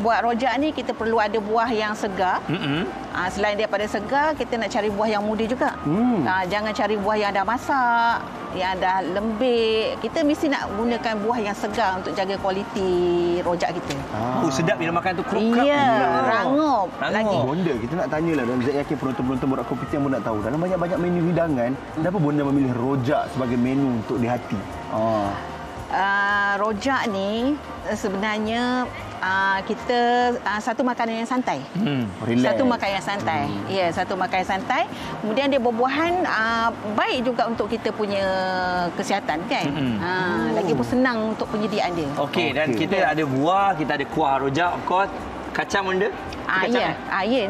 buat rojak ni kita perlu ada buah yang segar. Selain daripada segar, kita nak cari buah yang muda juga. Jangan cari buah yang dah masak, yang dah lembik. Kita mesti nak gunakan buah yang segar untuk jaga kualiti rojak kita. Sedap bila makan tu kruk-kruk. Ya, rangup lagi. Bonda, kita nak tanyalah dan saya yakin penonton-penonton Borak Kopitiam pun nak tahu. Dalam banyak-banyak menu hidangan, kenapa Bonda memilih rojak sebagai menu untuk di hati? Rojak ni sebenarnya kita satu makanan yang santai. Satu makanan yang santai. Ya, satu makanan yang santai. Kemudian dia buah-buahan baik juga untuk kita punya kesihatan kan. Lagi pun senang untuk penyediaan dia. Okey, dan kita ada buah, kita ada kuah rojak, of course. Kacang Bonda? Ya,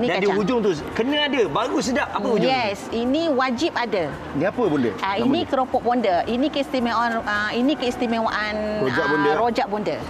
ni dan kacang. di hujung tu kena ada, bagus sedap. Apa hujung? Yes, ini wajib ada. Ni apa Bonda? Ini keropok Bonda. Ini keistimewaan rojak Bonda.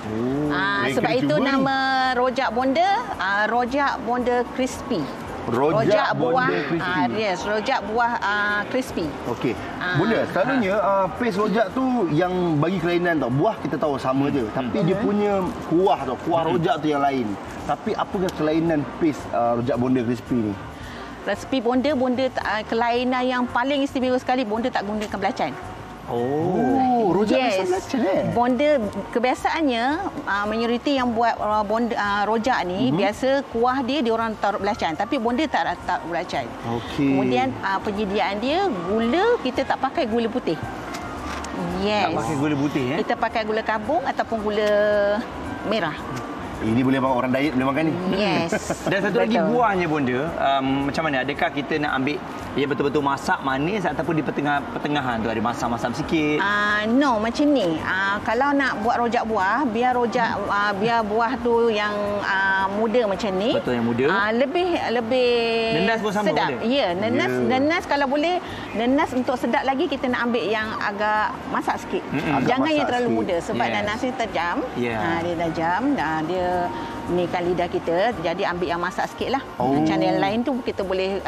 Sebab itu nama rojak Bonda, rojak Bonda crispy. Rojak buah crispy. Yes, rojak buah crispy. Okey. Bonda, selalunya paste rojak tu yang bagi kelainan tau. Buah kita tahu sama je, tapi dia punya kuah tau, kuah rojak tu yang lain. Tapi apakah kelainan paste rojak Bonda crispy ni? Resipi Bonda kelainan yang paling istimewa sekali, Bonda tak gunakan belacan. Rojak belacan Bonda kebiasaannya majoriti yang buat rojak ni biasa kuah dia orang taruh belacan, tapi Bonda tak taruh belacan. Kemudian penyediaan dia, gula kita tak pakai gula putih. Yes. Tak pakai gula putih Kita pakai gula kabung ataupun gula merah. Ini boleh orang diet boleh makan ni. Yes. Dan satu lagi buahnya Bonda, macam mana? Adakah kita nak ambil dia betul-betul masak manis ataupun di pertengahan tu ada masam-masam sikit? No, macam ni. Kalau nak buat rojak buah, biar buah tu yang muda macam ni. Betul, yang muda. Lebih nenas pun sama sedap. Ya, nenas kalau boleh, nenas untuk sedap lagi kita nak ambil yang agak masak sikit. Jangan yang terlalu muda sebab nenas ni tajam. Dia tajam, dia nikan lidah kita, jadi ambil yang masak sikit lah. Macam yang lain tu kita boleh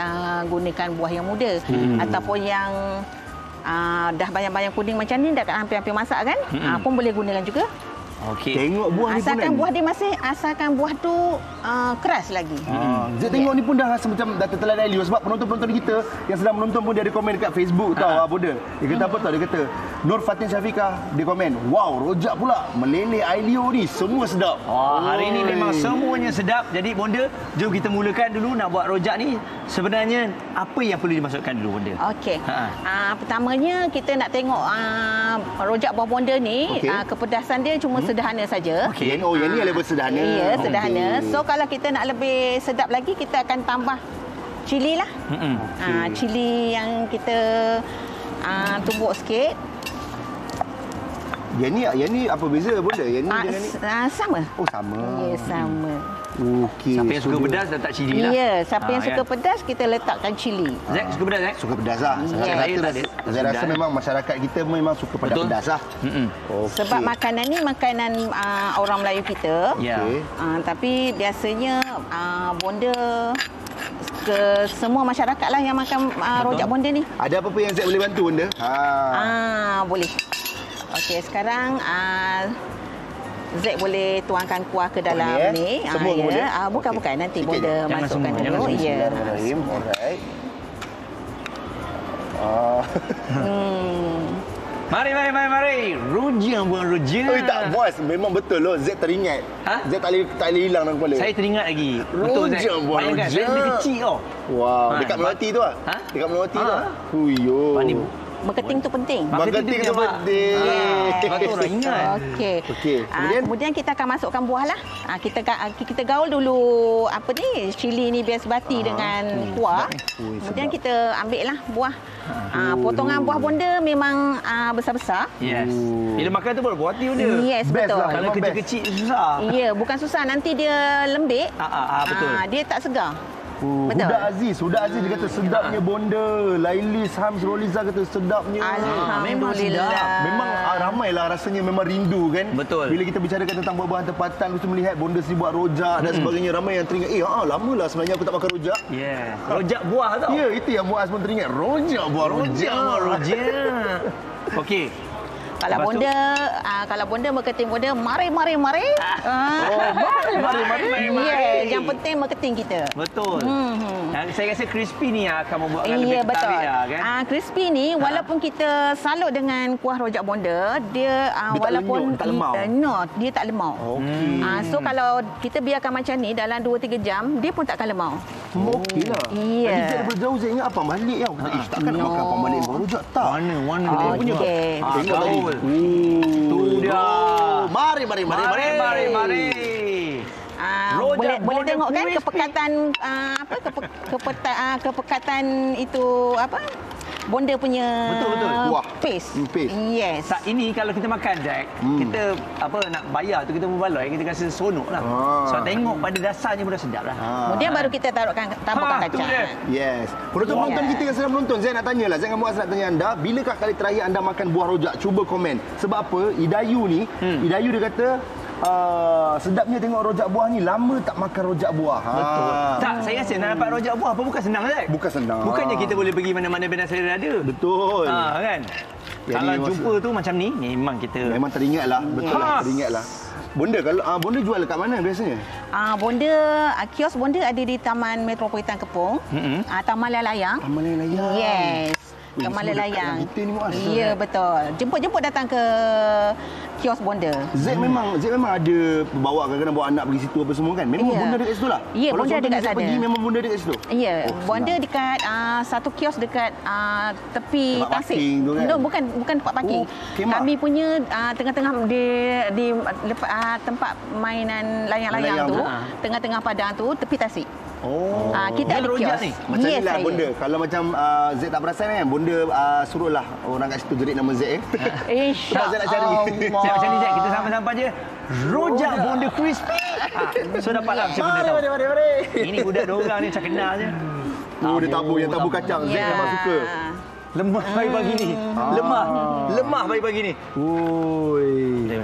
gunakan buah yang muda ataupun yang dah banyak-banyak kuning macam ni, dah hampir-hampir masak kan, pun boleh gunakan juga. Okey. Tengok buah ni pun asalkan buah dia masih buah tu keras lagi. Zek tengok ni pun dah rasa macam dah tertelan Elio sebab penonton-penonton kita yang sedang menonton pun dia ada komen dekat Facebook tau Bonda. Dia kata apa tau? Dia kata Nur Fatin Syafiqah dia komen, "Wow, rojak pula meleleh Elio ni semua sedap." Hari ini memang semuanya sedap. Jadi Bonda, jom kita mulakan dulu nak buat rojak ni. Sebenarnya apa yang perlu dimasukkan dulu Bonda? Okey. Pertamanya kita nak tengok rojak buah Bonda ni, kepedasan dia cuma sederhana saja. Okey. Oh, yang ni level sederhana. Ya, sederhana. So kalau kita nak lebih sedap lagi, kita akan tambah cili lah. Cili yang kita tumbuk sikit. Yang ni apa beza Bonda? Yang ni dengan ni? Sama. Oh, sama. Ya, sama. Okey. Siapa yang suka pedas letak cili lah. Ya, siapa yang suka pedas kita letakkan cili. Zek suka pedas, Zek? Suka pedas lah. Saya rasa memang masyarakat kita memang suka pedas lah. Sebab makanan ni makanan orang Melayu kita. Tapi biasanya Bonda ke semua masyarakat lah yang makan rojak Bonda ni. Ada apa-apa yang Zek boleh bantu Bonda? Boleh. Okey, sekarang Zek boleh tuangkan kuah ke dalam ni. Semua boleh? Bukan. Nanti Bonda masukkan dulu. Ya. Alright. Mari. Rujak buat rojak. Oh, tak bos. Memang betul loh. Zek teringat. Zek tak boleh hilang dalam kepala. Saya teringat lagi. Betul Zek. Rojak buat rojak. Saya lebih kecil tau. Wow. Dekat Melati tu lah? Dekat Melati tu lah? Huyo. Marketing tu penting. Marketing tu penting. Betul orang ingat. Okey. Kemudian kita akan masukkan buah lah. Kita gaul dulu cili ni biar sebati dengan kuah. Kemudian kita ambil lah buah. Potongan buah Bonda memang besar-besar. Yes. Bila makan tu baru buat hati Bonda. Yes, betul. Kalau kecil-kecil susah. Ya, bukan susah. Nanti dia lembik. Betul. Dia tak segar. Huda Aziz dia kata sedapnya Bonda. Lailis Hams Roliza kata sedapnya. Alhamdulillah. Memang ramailah rasanya memang rindu kan. Betul. Bila kita bicarakan tentang buah-buahan tempatan, lepas tu melihat Bonda sendiri buat rojak dan sebagainya, ramai yang teringat, lamalah sebenarnya aku tak makan rojak. Rojak buah tau. Ya, itu yang Muaz pun teringat. Rojak buah rojak. Okey. Kalau Bonda marketing Bonda, mari. Mari. Yang penting marketing kita. Betul. Saya rasa crispy ni akan membuatkan lebih tertarik lah kan. Crispy ni walaupun kita salut dengan kuah rojak Bonda, dia walaupun tak lemau. Dia tak lemau. So kalau kita biarkan macam ni dalam 2-3 jam, dia pun takkan lemau. Okeylah. Ya. Tadi saya berjauh saya ingat Abang Malik tau. Takkan nak makan Abang Malik buah rojak tak? Mana dia punya. Tengok tadi. Tu dia. Mari. Boleh tengok kan kepekatan itu Bonda punya paste. Yes. Saat ini kalau kita makan Jack, kita nak bayar tu kita membaloi, kita rasa seronok lah. Sebab tengok pada dasarnya pun dah sedap lah. Kemudian baru kita taburkan kacang. Yes. Penonton kita yang sedang menonton, saya nak tanyalah, saya dengan Muaz nak tanya anda, bilakah kali terakhir anda makan buah rojak? Cuba komen. Sebab apa? Idayu dia kata sedapnya tengok rojak buah ni, lama tak makan rojak buah. Betul. Tak, saya rasa nak dapat rojak buah pun bukan senang Zack. Bukan senang. Bukannya kita boleh pergi mana-mana benda selera ada. Betul. Kan? Jadi kalau jumpa tu macam ni, memang kita teringatlah. Betul lah, teringatlah. Bonda, kalau Bonda jual dekat mana biasanya? Bonda, kios Bonda ada di Taman Metropolitan Kepong. Taman Lalayang. Taman Lalayang. Yes. Taman Lalayang. Ya, betul. Jemput datang ke kios Bonda. Zek memang ada bawa kadang-kadang bawa anak pergi situ apa semua kan? Memang Bonda dekat situ lah. Ya, Bonda dekat sana. Pergi memang Bonda dekat situ. Ya, Bonda dekat satu kios dekat tepi tempat tasik. Parking tu kan? No, bukan tempat parking. Kami punya tengah-tengah di tempat mainan layang-layang tu, tengah-tengah padang tu, tepi tasik. Kita ada kios ni. Macam ni lah Bonda. Kalau macam Zek tak perasan kan, Bonda suruhlah orang kat situ jerit nama Zek. InsyaAllah. Zek nak cari. Macam ni Zek, kita sama-sama je. Rojak Bonda crispy. So dapatlah macam benda tahu. Mari. Ini budak dua orang ni macam kenal je. Dia tabu kacang. Zek memang suka. Lemah bayi pagi ni. Lemah bayi pagi ni. Oi.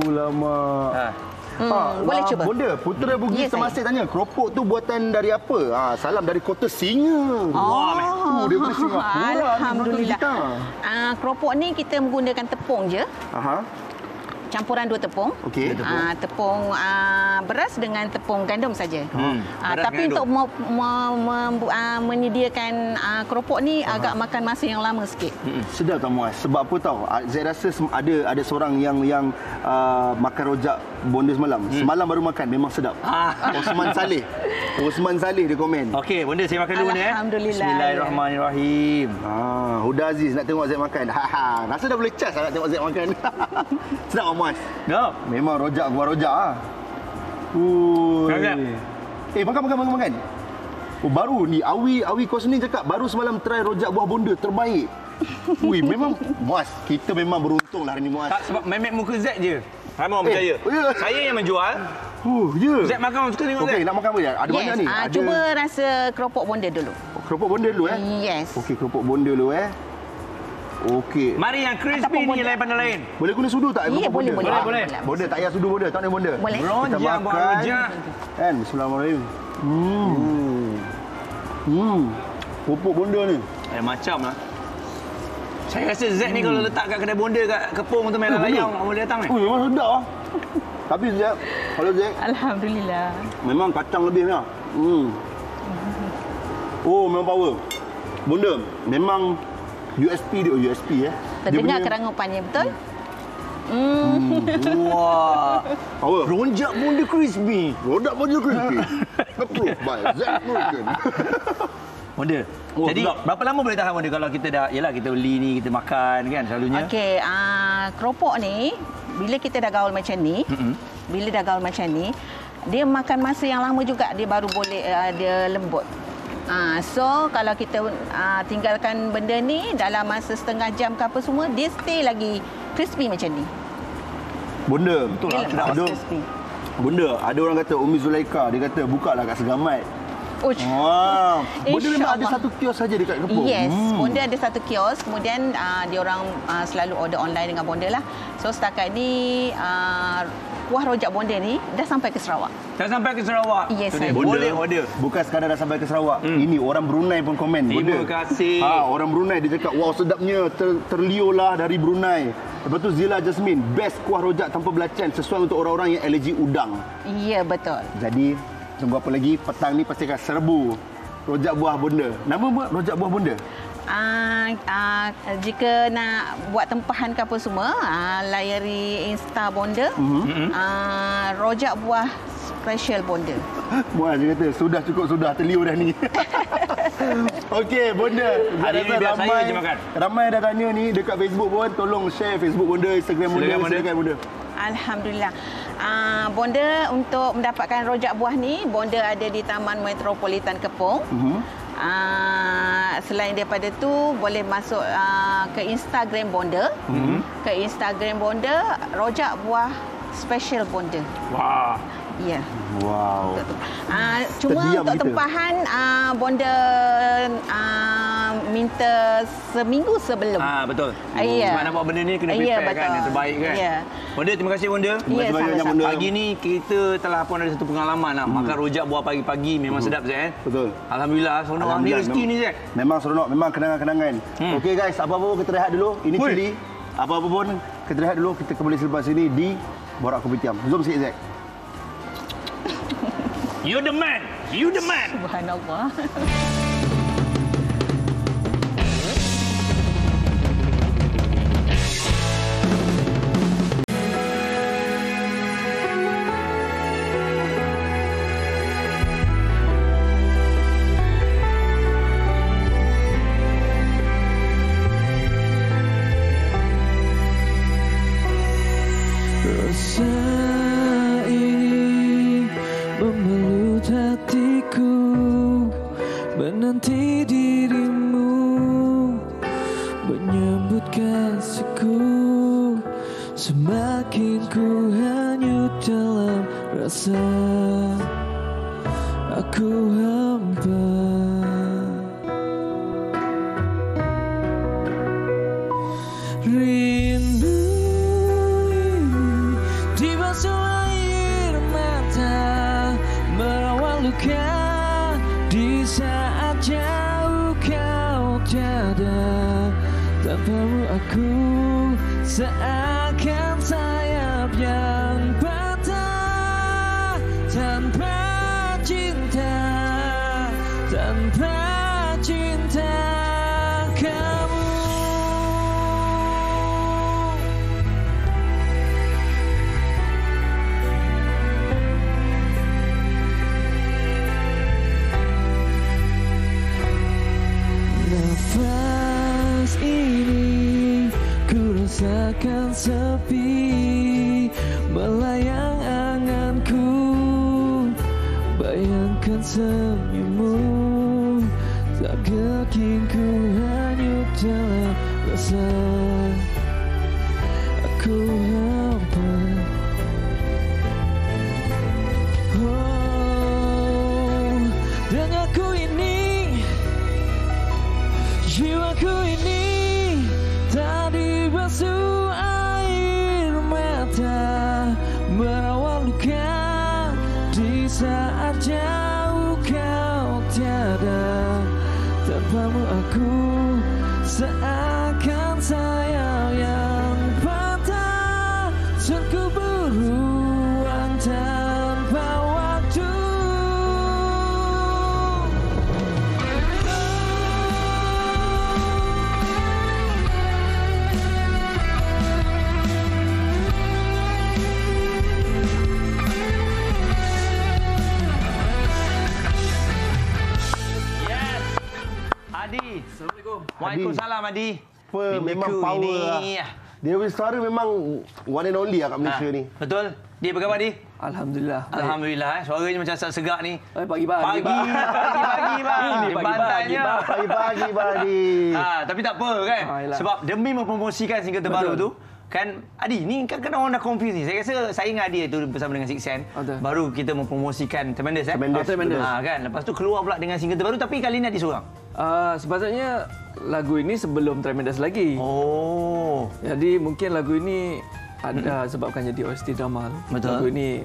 Lama. Boleh cuba. Bonda, Putera Bugis Temasek tanya, keropok tu buatan dari apa? Salam dari Kota Singa. Dia dari Singapura. Alhamdulillah. Keropok ni kita menggunakan tepung je. campuran 2 tepung. Okey. Tepung beras dengan tepung gandum saja. Tapi untuk menyediakan keropok ni agak makan masa yang lama sikit. Sedap tak Muaz? Sebab apa tahu? Saya rasa ada seorang yang makan rojak bonda semalam. Semalam baru makan, memang sedap. Osman Saleh dia komen. Okey, bonda saya makan dulu ni. Alhamdulillah. Bismillahirrahmanirrahim. Huda Aziz nak tengok Zaid makan. Rasa dah boleh cas nak tengok Zaid makan. Sedap tak Muaz? Sedap. Memang rojak buah rojak makan. Baru ni Awi Kosni cakap baru semalam try rojak buah bonda terbaik. Memang Muaz, kita memang beruntung lah hari ni Muaz. Tak, sebab memek muka Z je. Ramai orang percaya. Saya yang menjual. Z makan suka tengok Z. Okey, nak makan apa je? Ada banyak ni. Cuba rasa keropok bonda dulu. Keropok bonda dulu Yes. Okey, keropok bonda dulu Okey. Mari yang crispy ni lain pandang lain. Boleh guna sudu tak? Ya, boleh. Bonda tak payah sudu bonda, tak ada bonda. Boleh. Rojak buah rojak. Kan, bismillahirrahmanirrahim. Keropok bonda ni. Macam lah. Saya rasa Z ni kalau letak kat kedai bonda kat Kepung tu Melah Layang boleh datang ni. Memang sedap lah. Tapi Z, kalau Z, Alhamdulillah. memang kacang lebih lah. Memang power. Bonda, memang USP dia. Terdengar kerangupannya, betul? Wah. Power. Rojak bonda crispy. Approved by Z Morgan. Bonda. Jadi berapa lama boleh tahan bonda kalau kita dah kita beli ni, kita makan kan selalunya. Okey, keropok ni bila kita dah gaul macam ni, dia makan masa yang lama juga dia baru boleh dia lembut. So kalau kita tinggalkan benda ni dalam masa setengah jam ke apa semua, dia stay lagi crispy macam ni. Bonda, betul lah. Bonda, ada orang kata Umi Zulaika, dia kata bukalah kat Segamat. Bonda memang ada satu kios saja dekat Kepung. Yes, Bonda ada satu kios. Kemudian dia orang selalu order online dengan Bonda lah. So setakat ni kuah rojak bonda ni dah sampai ke Sarawak. Dah sampai ke Sarawak? Yes, boleh order. Bukan sekadar dah sampai ke Sarawak. Ini orang Brunei pun komen. Terima kasih. Orang Brunei dia cakap, wow sedapnya, terliurlah dari Brunei. Lepas tu Zila Jasmine, best kuah rojak tanpa belacan sesuai untuk orang-orang yang alergi udang. Ya, betul. Jadi, tunggu apa lagi? Petang ni pasti akan serbu rojak buah bonda. Nama rojak buah bonda? Jika nak buat tempahan ke apa semua, layari Insta Bonda. Rojak buah special Bonda. Muaz dia kata sudah cukup, sudah terliur dah ni. Okey, Bonda. Hari ni biar saya je makan. Ramai dah tanya ni dekat Facebook pun, tolong share Facebook Bonda, Instagram Bonda, silakan Bonda. Alhamdulillah. Bonda untuk mendapatkan rojak buah ni, Bonda ada di Taman Metropolitan Kepung. Selain daripada tu boleh masuk ke Instagram Bonda. Ke Instagram Bonda, rojak buah special Bonda. Wah. Ya. Wow. Cuma untuk tempahan Bonda minta seminggu sebelum. Betul. Ya. Sebab nak buat benda ni kena prepare kan, yang terbaik kan. Ya. Bonda, terima kasih Bonda. Terima kasih banyak Bonda. Pagi ni kita telah pun ada satu pengalaman makan rojak buah pagi-pagi memang sedap Zaid. Betul. Alhamdulillah, seronok ni rezeki ni Zaid. Memang seronok, memang kenangan-kenangan. Okey guys, apa-apa pun kita rehat dulu. Ini cili. Apa-apa pun kita rehat dulu, kita kembali selepas ini di Borak Kopitiam. Zoom sikit Zaid. You the man. You the man. Subhanallah. Menanti dirimu, menyambut kasihku. Semakin ku hanyut dalam rasa aku hampa. Rindu dibasuh air mata, merawat luka di saat jauh kau tiada. Tanpamu aku seakan sayap yang patah tanpa cinta, tanpa cinta kamu. Nafas ini ku rasakan sepi, melayang anganku, bayangkan senyummu, tak kekingku hanyut dalam rasa aku hampa. Oh, denganku ini, jiwaku ini tak dibasuh air mata, merawat luka di saat jauh kau tiada. Tanpamu aku seakan sayap yang patah, sunku beruang tanpa waktu. Adi. Assalamualaikum. Waalaikumsalam Adi. Memang power lah. Dia punya suara memang one and only lah kat Malaysia ni. Betul. Dia apa khabar, Di? Alhamdulillah. Alhamdulillah. Suaranya macam segak ni. Pagi, bang. Pagi, bang. Bantainya. Pagi, Adi. Tapi tak apa kan? Sebab demi mempromosikan single terbaru tu, kan Adi, ni kadang-kadang orang dah confuse ni. Saya rasa saya dengan Adi tu bersama dengan Six Sense, baru kita mempromosikan Tremendous. Tremendous. Kan? Lepas tu keluar pula dengan single terbaru, tapi kali ni Adi seorang. Sepatutnya lagu ini sebelum Tremendous lagi. Oh. Jadi mungkin lagu ini ada sebabkan jadi OST drama. Betul. Lagu ini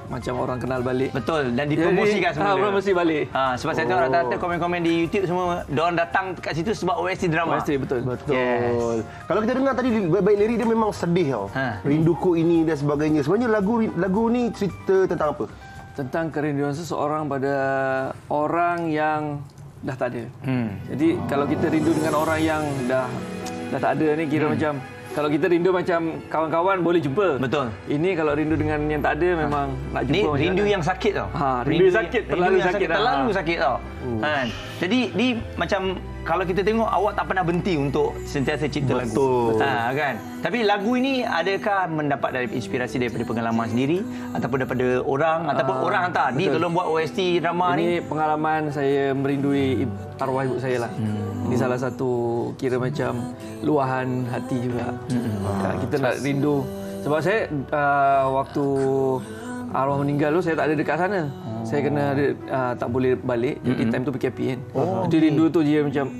macam orang kenal balik. Betul, dan dipromosikan semua. Promosi balik. Sebab saya tengok rata-rata komen-komen di YouTube semua, diorang datang kat situ sebab OST drama. OST, betul. Yes. Kalau kita dengar tadi baik lirik dia memang sedih tau. Rinduku ini dan sebagainya. Sebenarnya lagu ni cerita tentang apa? Tentang kerinduan seseorang pada orang yang dah tak ada. Jadi kalau kita rindu dengan orang yang dah tak ada ni, kira macam kalau kita rindu macam kawan-kawan boleh jumpa. Betul. Ini kalau rindu dengan yang tak ada memang nak jumpa. Ni rindu yang sakit tau. Rindu yang sakit, terlalu sakit. Terlalu sakit tau. Jadi ni macam kalau kita tengok awak tak pernah berhenti untuk sentiasa cipta lagu. Betul. Kan. Tapi lagu ini adakah mendapat dari inspirasi daripada pengalaman sendiri ataupun daripada orang ataupun orang hantar ni tolong buat OST drama ni? Ini pengalaman saya merindui arwah ibu saya lah. Ini salah satu kira macam luahan hati juga. Kita nak rindu. Sebab saya waktu arwah meninggal tu saya tak ada dekat sana. Saya kena tak boleh balik. Jadi time tu PKP kan. Jadi rindu tu dia macam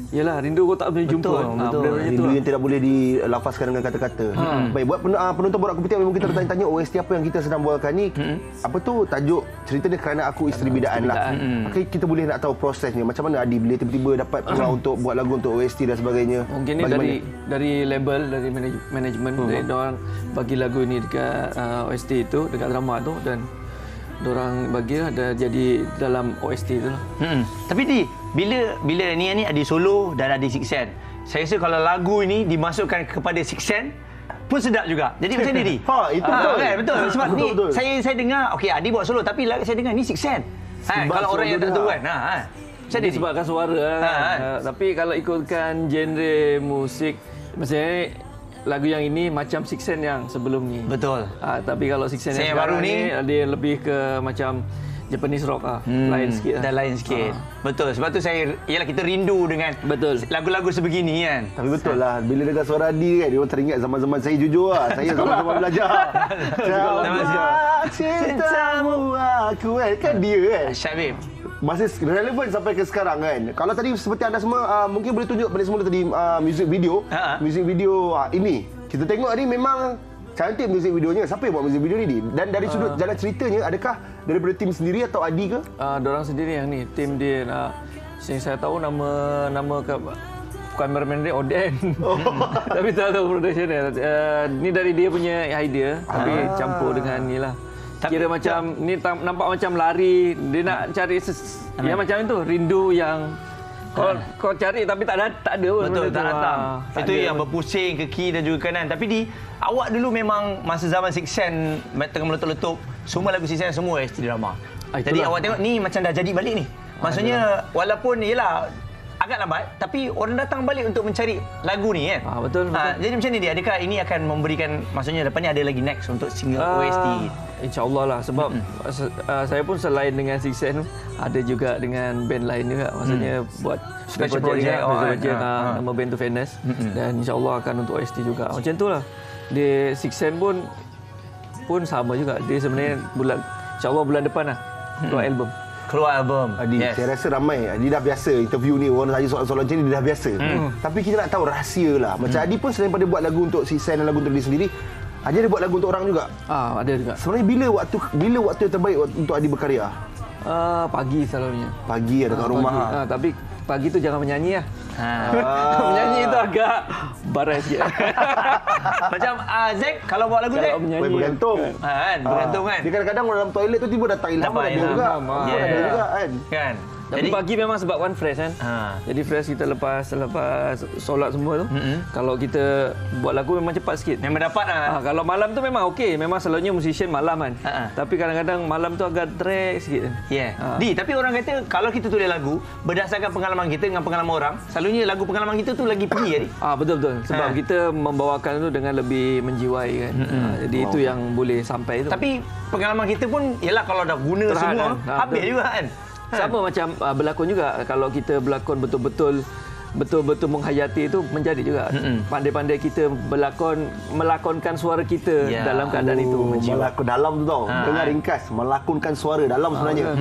yalah, rindu kau tak boleh jumpa. Betul. Rindu yang tidak boleh dilafazkan dengan kata-kata. Baik, buat penonton Borak Kupitian memang kita bertanya-tanya OST apa yang kita sedang bawakan ni. Apa tu tajuk cerita dia Kerana Aku Isteri Bidaan lah. Okay, kita boleh nak tahu prosesnya. Macam mana Adi bila tiba-tiba dapat peluang untuk buat lagu untuk OST dan sebagainya. Mungkin ni dari label, dari manajemen. Dari diorang bagi lagu ni dekat OST itu, dekat drama tu, dan diorang bagilah dah jadi dalam OST tu lah. Tapi Di, bila ni Adi solo dan Adi Six Sense, saya rasa kalau lagu ini dimasukkan kepada Six Sense pun sedap juga. Jadi macam ni Di. Itu betul. Kan? Betul. Sebab ni saya dengar okey Adi buat solo tapi saya dengar ni Six Sense. Kalau orang yang tak tahu kan. Macam ni sebabkan suara tapi kalau ikutkan genre musik, maksudnya lagu yang ini macam Six Sense yang sebelum ni. Betul. Tapi kalau Six Sense yang baru ni dia lebih ke macam Japanese rock lain sikit. Dan lain sikit. Betul. Sebab tu ialah kita rindu dengan lagu-lagu sebegini kan. Tapi betul lah bila dengar suara Adi kan, dia orang teringat zaman-zaman saya jujur lah. Saya zaman-zaman belajar. Cintamu aku kan dia kan. Syabib. Masih relevan sampai ke sekarang kan. Kalau tadi seperti anda semua mungkin boleh tunjuk pada semula tadi music video. Music video ini kita tengok ni memang cantik music videonya. Siapa yang buat music video ni? Dan dari sudut jalan ceritanya, adakah daripada tim sendiri atau Adi ke? Diorang sendiri yang ni, tim dia. Saya tahu nama kameraman dia Oden. Tapi tak tahu production dia. Ni dari dia punya idea, tapi campur dengan ni lah. Kira macam ni nampak macam lari, dia nak cari yang macam itu, rindu yang kau cari tapi tak ada pun. Betul, tak datang. Itu yang berpusing ke kiri dan juga kanan. Tapi awak dulu memang masa zaman Six Sense tengah meletup-letup, semua lagu Six Sense semua ST drama. Jadi awak tengok ni macam dah jadi balik ni. Maksudnya walaupun yelah agak lambat, tapi orang datang balik untuk mencari lagu ni kan. Betul. Jadi macam ni dia, adakah ini akan memberikan, maksudnya depan ni ada lagi next untuk single OST? InsyaAllah lah, sebab saya pun selain dengan Six Sense ada juga dengan band lain juga. Maksudnya buat special project nama band tu Fairness, dan insyaAllah akan untuk OST juga. Macam tu lah. Dia Six Sense pun sama juga. Dia sebenarnya insyaAllah bulan depan lah keluar album. Saya rasa ramai dia dah biasa interview ni, orang tanya soalan-soalan macam ni dia dah biasa. Tapi kita nak tahu rahsia lah. Macam Adi pun selain pada buat lagu untuk Six Sense dan lagu untuk dia sendiri, Adi ada buat lagu untuk orang juga. Ada juga. Sebenarnya bila waktu yang terbaik untuk Adi berkarya? Pagi selalunya. Pagi ada kat rumah. Tapi pagi tu jangan menyanyi lah. Menyanyi tu agak barai sikit. Macam Zack kalau buat lagu Zack bergantung. Bergantung kan. Dia kadang-kadang orang dalam toilet tu tiba datang ilham ada juga. Ada juga kan. Tapi pagi memang sebab one fresh kan. Jadi fresh kita lepas solat semua tu. Kalau kita buat lagu memang cepat sikit. Memang dapat lah. Kalau malam tu memang okey. Memang selalunya musician malam kan. Tapi kadang-kadang malam tu agak drag sikit. Tapi orang kata kalau kita tulis lagu berdasarkan pengalaman kita dengan pengalaman orang, selalunya lagu pengalaman kita tu lagi pergi. Betul-betul. Sebab kita membawakan tu dengan lebih menjiwai kan. Jadi itu yang boleh sampai tu. Tapi pengalaman kita pun ialah kalau dah guna semua habis juga kan. Sama macam berlakon juga. Kalau kita berlakon betul-betul menghayati itu menjadi juga. Pandai-pandai kita melakonkan suara kita dalam keadaan itu. Melakon dalam tu tau. Dengar ringkas, melakonkan suara dalam sebenarnya.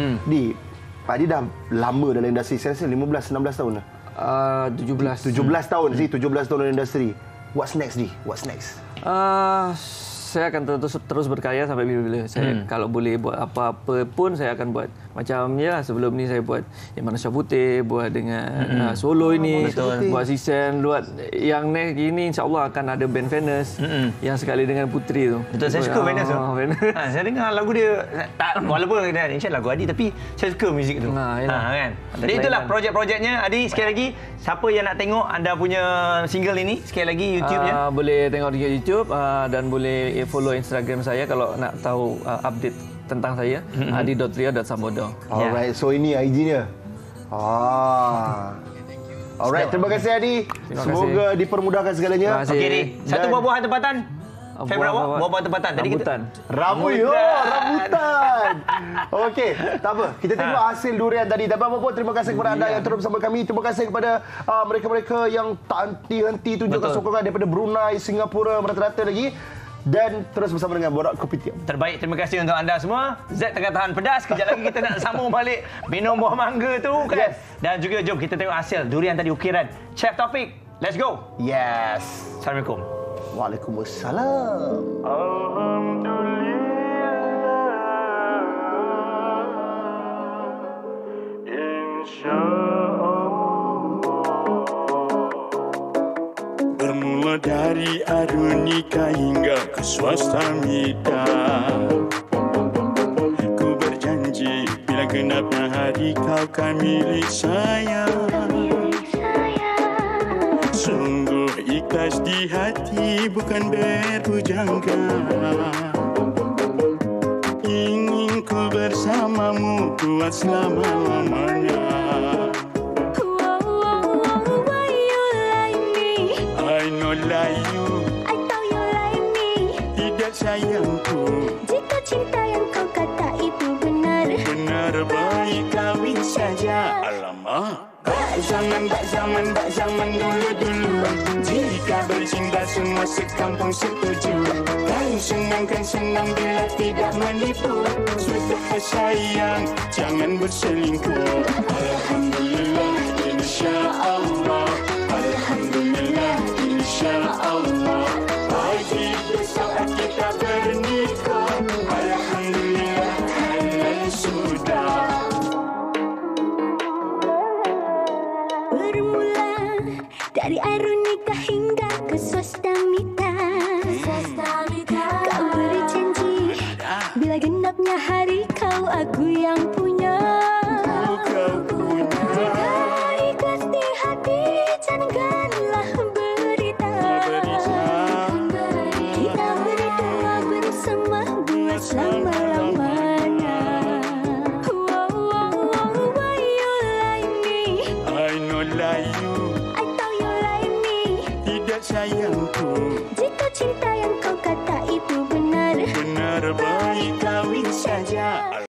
Pak Adi dah lama dalam industri. Saya rasa 15-16 tahun dah. 17 tahun sih, 17 tahun dalam industri. What's next Di? What's next? Saya akan terus berkarya sampai bila-bila. Saya kalau boleh buat apa-apa pun saya akan buat. Macam sebelum ni saya buat Yang Manusia Putih, buat dengan solo ini, buat Six Sense, buat yang next ini insya-Allah akan ada band Fairness yang sekali dengan Putri tu. Betul, saya suka Fairness tu. Saya dengar lagu dia walaupun insya-Allah lagu Adi tapi saya suka muzik tu. Kan. Jadi itulah projek-projeknya Adi. Sekali lagi siapa yang nak tengok anda punya single ini sekali lagi YouTube-nya? Boleh tengok di YouTube dan boleh follow Instagram saya kalau nak tahu update tentang saya, adi.ria.sambodo. Alright, so ini IG-nya. Alright, terima kasih Adi. Semoga dipermudahkan segalanya. Okey ni, satu buah-buahan tempatan. Favourite awak buah-buahan tempatan. Rambutan. Rambutan. Okey, tak apa. Kita tengok hasil durian tadi. Tapi apa pun terima kasih kepada anda yang terus bersama kami. Terima kasih kepada mereka-mereka yang tak henti-henti tunjukkan sokongan daripada Brunei, Singapura, merata-rata lagi. Dan terus bersama dengan Borak Kopi Tiam. Terbaik, terima kasih untuk anda semua. Z tengah tahan pedas. Kejap lagi kita nak sambung balik minum buah mangga tu kan. Dan juga jom kita tengok hasil durian tadi ukiran Chef Taufik. Let's go. Yes. Assalamualaikum. Waalaikumsalam. Bermula dari arunika hingga ke swasta mita, ku berjanji bila genapnya hari kau kan milik saya. Sungguh ikhlas di hati bukan berbujangga. Ingin ku bersamamu kuat selama-lamanya. Like you, I thought you like me. Tidak sayangku, jika cinta yang kau kata itu benar. Benar baik kawin saja. Alamak. Bak zaman dulu. Jika bercinta semua sekampung setuju. Kau senang bila tidak menipu. Sudah sayang, jangan berselingkuh. Alhamdulillah, insya-Allah. Alhamdulillah, insya-Allah. Pagi besok kita bernikah. Alhamdulillah, halal sudah. Bermula Dari air nikah hingga ke swasta mita. Kau beri janji bila genapnya hari kau aku yang punya. Ikhlas di hati janganlah berita. Kita berdua bersama buat selama-lamanya. Why you like me? I know like you. I thought you like me. Tidak sayangku.